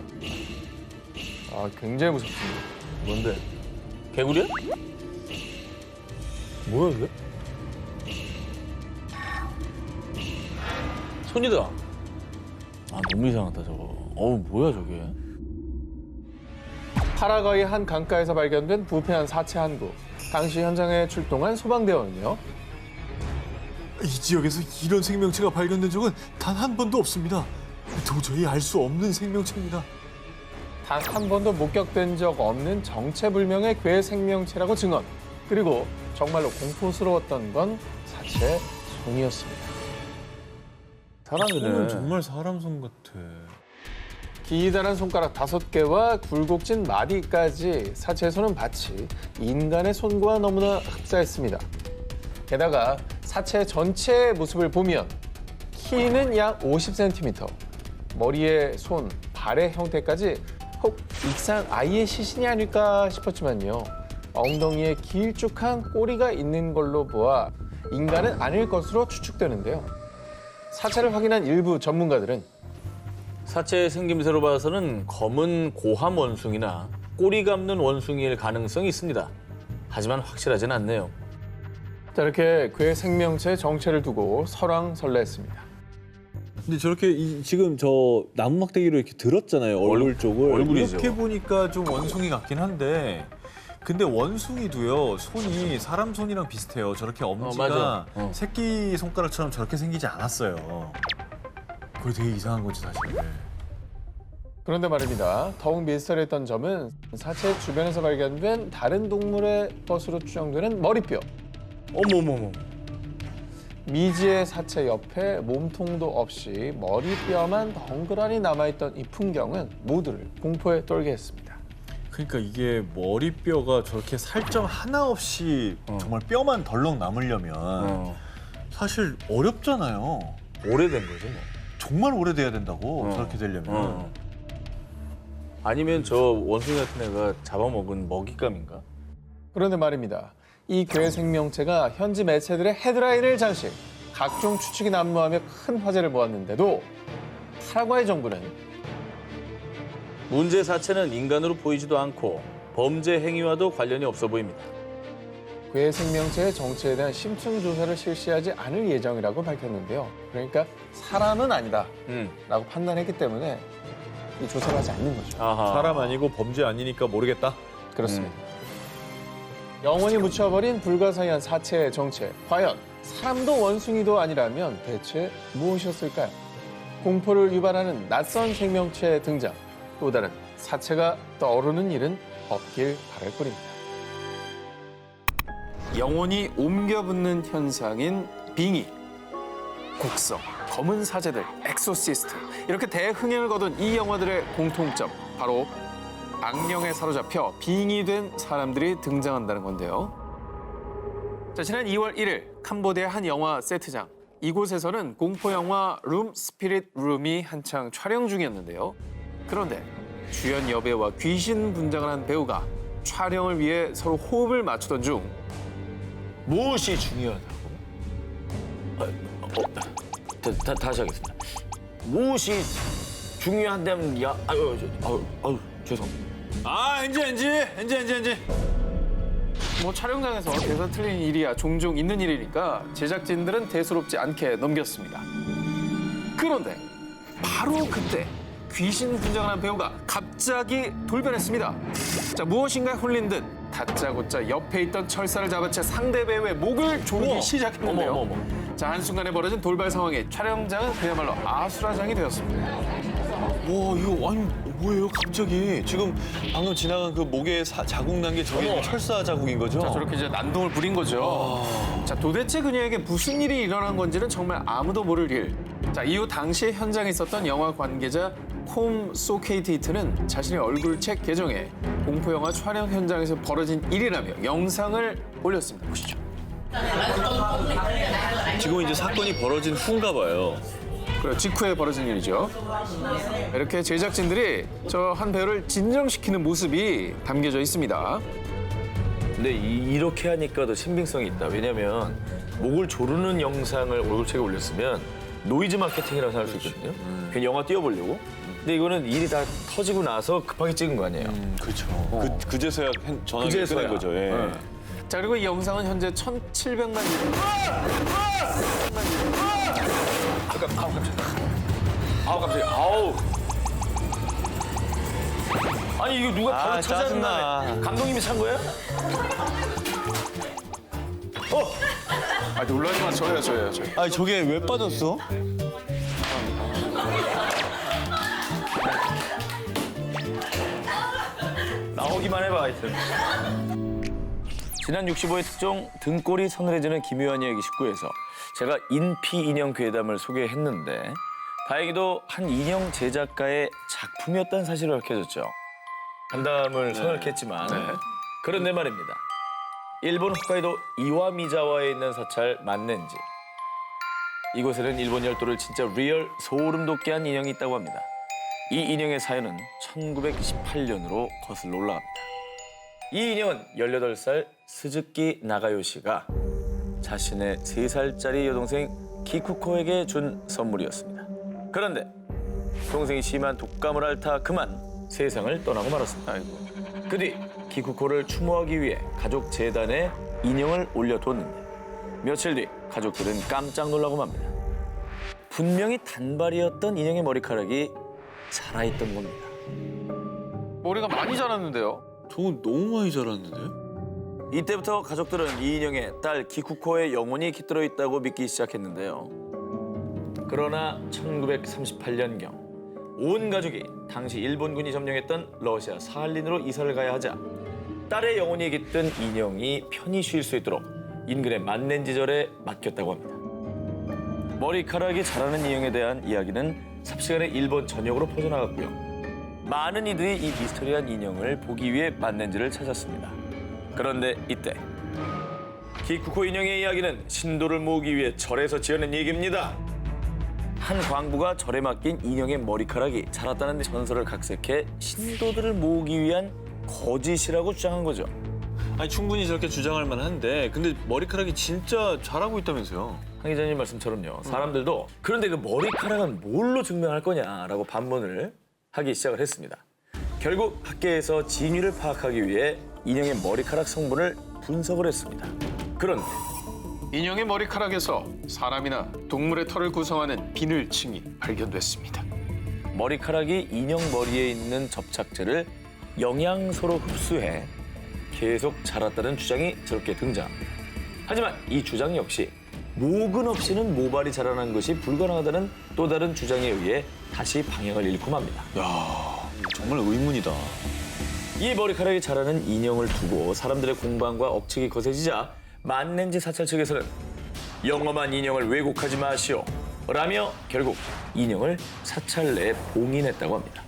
아, 굉장히 무섭습니다. 뭔데? 개구리야? 뭐야 이게? 손이다. 아 너무 이상하다 저거. 어우 뭐야 저게? 파라과이 한 강가에서 발견된 부패한 사체 한 구. 당시 현장에 출동한 소방대원은요. 이 지역에서 이런 생명체가 발견된 적은 단 한 번도 없습니다. 도저히 알 수 없는 생명체입니다. 단 한 번도 목격된 적 없는 정체불명의 괴 생명체라고 증언. 그리고 정말로 공포스러웠던 건 사체의 손이었습니다. 손은 정말 사람 손 같아. 기다란 손가락 5개와 굴곡진 마디까지 사체의 손은 마치 인간의 손과 너무나 흡사했습니다. 게다가 사체 전체의 모습을 보면 키는 약 50cm, 머리의 손, 발의 형태까지 혹 익산 아이의 시신이 아닐까 싶었지만요. 엉덩이에 길쭉한 꼬리가 있는 걸로 보아 인간은 아닐 것으로 추측되는데요. 사체를 확인한 일부 전문가들은 사체의 생김새로 봐서는 검은 고함 원숭이나 꼬리 감는 원숭이일 가능성이 있습니다. 하지만 확실하진 않네요. 자, 이렇게 괴 생명체의 정체를 두고 설왕설래했습니다. 근데 저렇게 지금 저 나무 막대기로 이렇게 들었잖아요. 얼굴 쪽을. 얼굴이죠. 이렇게 보니까 좀 원숭이 같긴 한데 근데 원숭이도요 손이 사람 손이랑 비슷해요. 저렇게 엄지가 맞아. 새끼 손가락처럼 저렇게 생기지 않았어요. 그게 되게 이상한 거지 사실. 그런데 말입니다. 더욱 미스터리했던 점은 사체 주변에서 발견된 다른 동물의 것으로 추정되는 머리뼈. 어머머머. 미지의 사체 옆에 몸통도 없이 머리뼈만 덩그러니 남아있던 이 풍경은 모두를 공포에 떨게 했습니다. 그러니까 이게 머리뼈가 저렇게 살점 하나 없이 정말 뼈만 덜렁 남으려면 사실 어렵잖아요. 오래된 거죠 뭐. 정말 오래돼야 된다고 저렇게 되려면. 아니면 저 원숭이 같은 애가 잡아먹은 먹잇감인가? 그런데 말입니다. 이 괴 생명체가 현지 매체들의 헤드라인을 장식, 각종 추측이 난무하며 큰 화제를 모았는데도 파라과이 정부는 문제 사체는 인간으로 보이지도 않고 범죄 행위와도 관련이 없어 보입니다. 괴 생명체의 정체에 대한 심층 조사를 실시하지 않을 예정이라고 밝혔는데요. 그러니까 사람은 아니다 라고 판단했기 때문에 이 조사를 하지 않는 거죠. 사람 아니고 범죄 아니니까 모르겠다. 그렇습니다. 영원히 묻혀버린 불가사의한 사체의 정체. 과연 사람도 원숭이도 아니라면 대체 무엇이었을까요? 공포를 유발하는 낯선 생명체의 등장. 또 다른 사체가 떠오르는 일은 없길 바랄 뿐입니다. 영혼이 옮겨 붙는 현상인 빙의, 곡성, 검은 사제들, 엑소시스트 이렇게 대흥행을 거둔 이 영화들의 공통점 바로 악령에 사로잡혀 빙의된 사람들이 등장한다는 건데요. 자, 지난 2월 1일 캄보디아 한 영화 세트장 이곳에서는 공포영화 룸 스피릿 룸이 한창 촬영 중이었는데요. 그런데 주연 여배우와 귀신 분장을 한 배우가 촬영을 위해 서로 호흡을 맞추던 중 무엇이 중요하다고? 다시 하겠습니다. 무엇이 중요한다면 죄송합니다. 엔지. 뭐 촬영장에서 대사 틀린 일이야 종종 있는 일이니까 제작진들은 대수롭지 않게 넘겼습니다. 그런데 바로 그때 귀신 분장을 한 배우가 갑자기 돌변했습니다. 자, 무엇인가에 홀린 듯 다짜고짜 옆에 있던 철사를 잡아채 상대 배우의 목을 조르기 시작했는데요. 자, 한순간에 벌어진 돌발 상황에 촬영장은 그야말로 아수라장이 되었습니다. 와 이거 아니 뭐예요 갑자기 지금 방금 지나간 그 목에 자국 난 게 저게 철사 자국인 거죠? 자, 저렇게 이제 난동을 부린 거죠. 자, 도대체 그녀에게 무슨 일이 일어난 건지는 정말 아무도 모를 일. 자, 이후 당시 현장에 있었던 영화 관계자 콤 소케이티트는 자신의 얼굴책 계정에 공포영화 촬영 현장에서 벌어진 일이라며 영상을 올렸습니다. 보시죠. 지금 이제 사건이 벌어진 후인가 봐요. 그리고 직후에 벌어진 일이죠. 이렇게 제작진들이 저 한 배우를 진정시키는 모습이 담겨져 있습니다. 근데 이렇게 하니까 더 신빙성이 있다. 왜냐면 목을 조르는 영상을 얼굴책에 올렸으면 노이즈 마케팅이라고 생각할 수 있거든요. 그냥 영화 띄워보려고. 근데 이거는 일이 다 터지고 나서 급하게 찍은 거 아니에요. 그렇죠. 그제서야 전화기 그제서야. 끊은 거죠. 예. 자, 그리고 이 영상은 현재 1,700만 아우. 아니 이거 누가 바로 찾아낸 짜증나. 다음에 감독님이 찬 거예요? 아, 놀라지 마. 저예요. 아니 저게 왜 빠졌어? 나오기만 해봐 하여튼. 지난 65회 특종 등골이 서늘해지는 기묘한 이야기 19에서 제가 인피 인형 괴담을 소개했는데 다행히도 한 인형 제작가의 작품이었다는 사실을 밝혀졌죠. 간담을 서늘케 했지만 그런데 말입니다. 일본 홋카이도 이와미자와에 있는 사찰 만넨지. 이곳에는 일본 열도를 진짜 리얼 소름 돋게 한 인형이 있다고 합니다. 이 인형의 사연은 1918년으로 거슬러 올라갑니다. 이 인형은 18살 스즈키 나가요시가 자신의 3살짜리 여동생 기쿠코에게 준 선물이었습니다. 그런데 동생이 심한 독감을 앓다 그만 세상을 떠나고 말았습니다. 그 뒤 기쿠코를 추모하기 위해 가족 재단에 인형을 올려뒀는데 며칠 뒤 가족들은 깜짝 놀라고 맙니다. 분명히 단발이었던 인형의 머리카락이 살아있던 겁니다. 머리가 많이 자랐는데요. 저건 너무 많이 자랐는데? 이때부터 가족들은 이 인형에 딸 기쿠코의 영혼이 깃들어 있다고 믿기 시작했는데요. 그러나 1938년경 온 가족이 당시 일본군이 점령했던 러시아 사할린으로 이사를 가야 하자 딸의 영혼이 깃든 인형이 편히 쉴 수 있도록 인근의 만넨지절에 맡겼다고 합니다. 머리카락이 자라는 인형에 대한 이야기는 삽시간에 일본 전역으로 퍼져나갔고요. 많은 이들이 이 미스터리한 인형을 보기 위해 만넨지를 찾았습니다. 그런데 이때 기쿠코 인형의 이야기는 신도를 모으기 위해 절에서 지어낸 얘기입니다. 한 광부가 절에 맡긴 인형의 머리카락이 자랐다는 전설을 각색해 신도들을 모으기 위한 거짓이라고 주장한 거죠. 아니 충분히 저렇게 주장할 만한데 근데 머리카락이 진짜 자라고 있다면서요? 한 기자님 말씀처럼요. 사람들도 그런데 그 머리카락은 뭘로 증명할 거냐라고 반문을 하기 시작을 했습니다. 결국 학계에서 진위를 파악하기 위해 인형의 머리카락 성분을 분석을 했습니다. 그런데 인형의 머리카락에서 사람이나 동물의 털을 구성하는 비늘층이 발견됐습니다. 머리카락이 인형 머리에 있는 접착제를 영양소로 흡수해 계속 자랐다는 주장이 저렇게 등장합니다. 하지만 이 주장 역시 모근 없이는 모발이 자라는 것이 불가능하다는 또 다른 주장에 의해 다시 방향을 잃고 맙니다. 정말 의문이다. 이 머리카락이 자라는 인형을 두고 사람들의 공방과 억측이 거세지자 만렌지 사찰 측에서는 영험한 인형을 왜곡하지 마시오 라며 결국 인형을 사찰 내에 봉인했다고 합니다.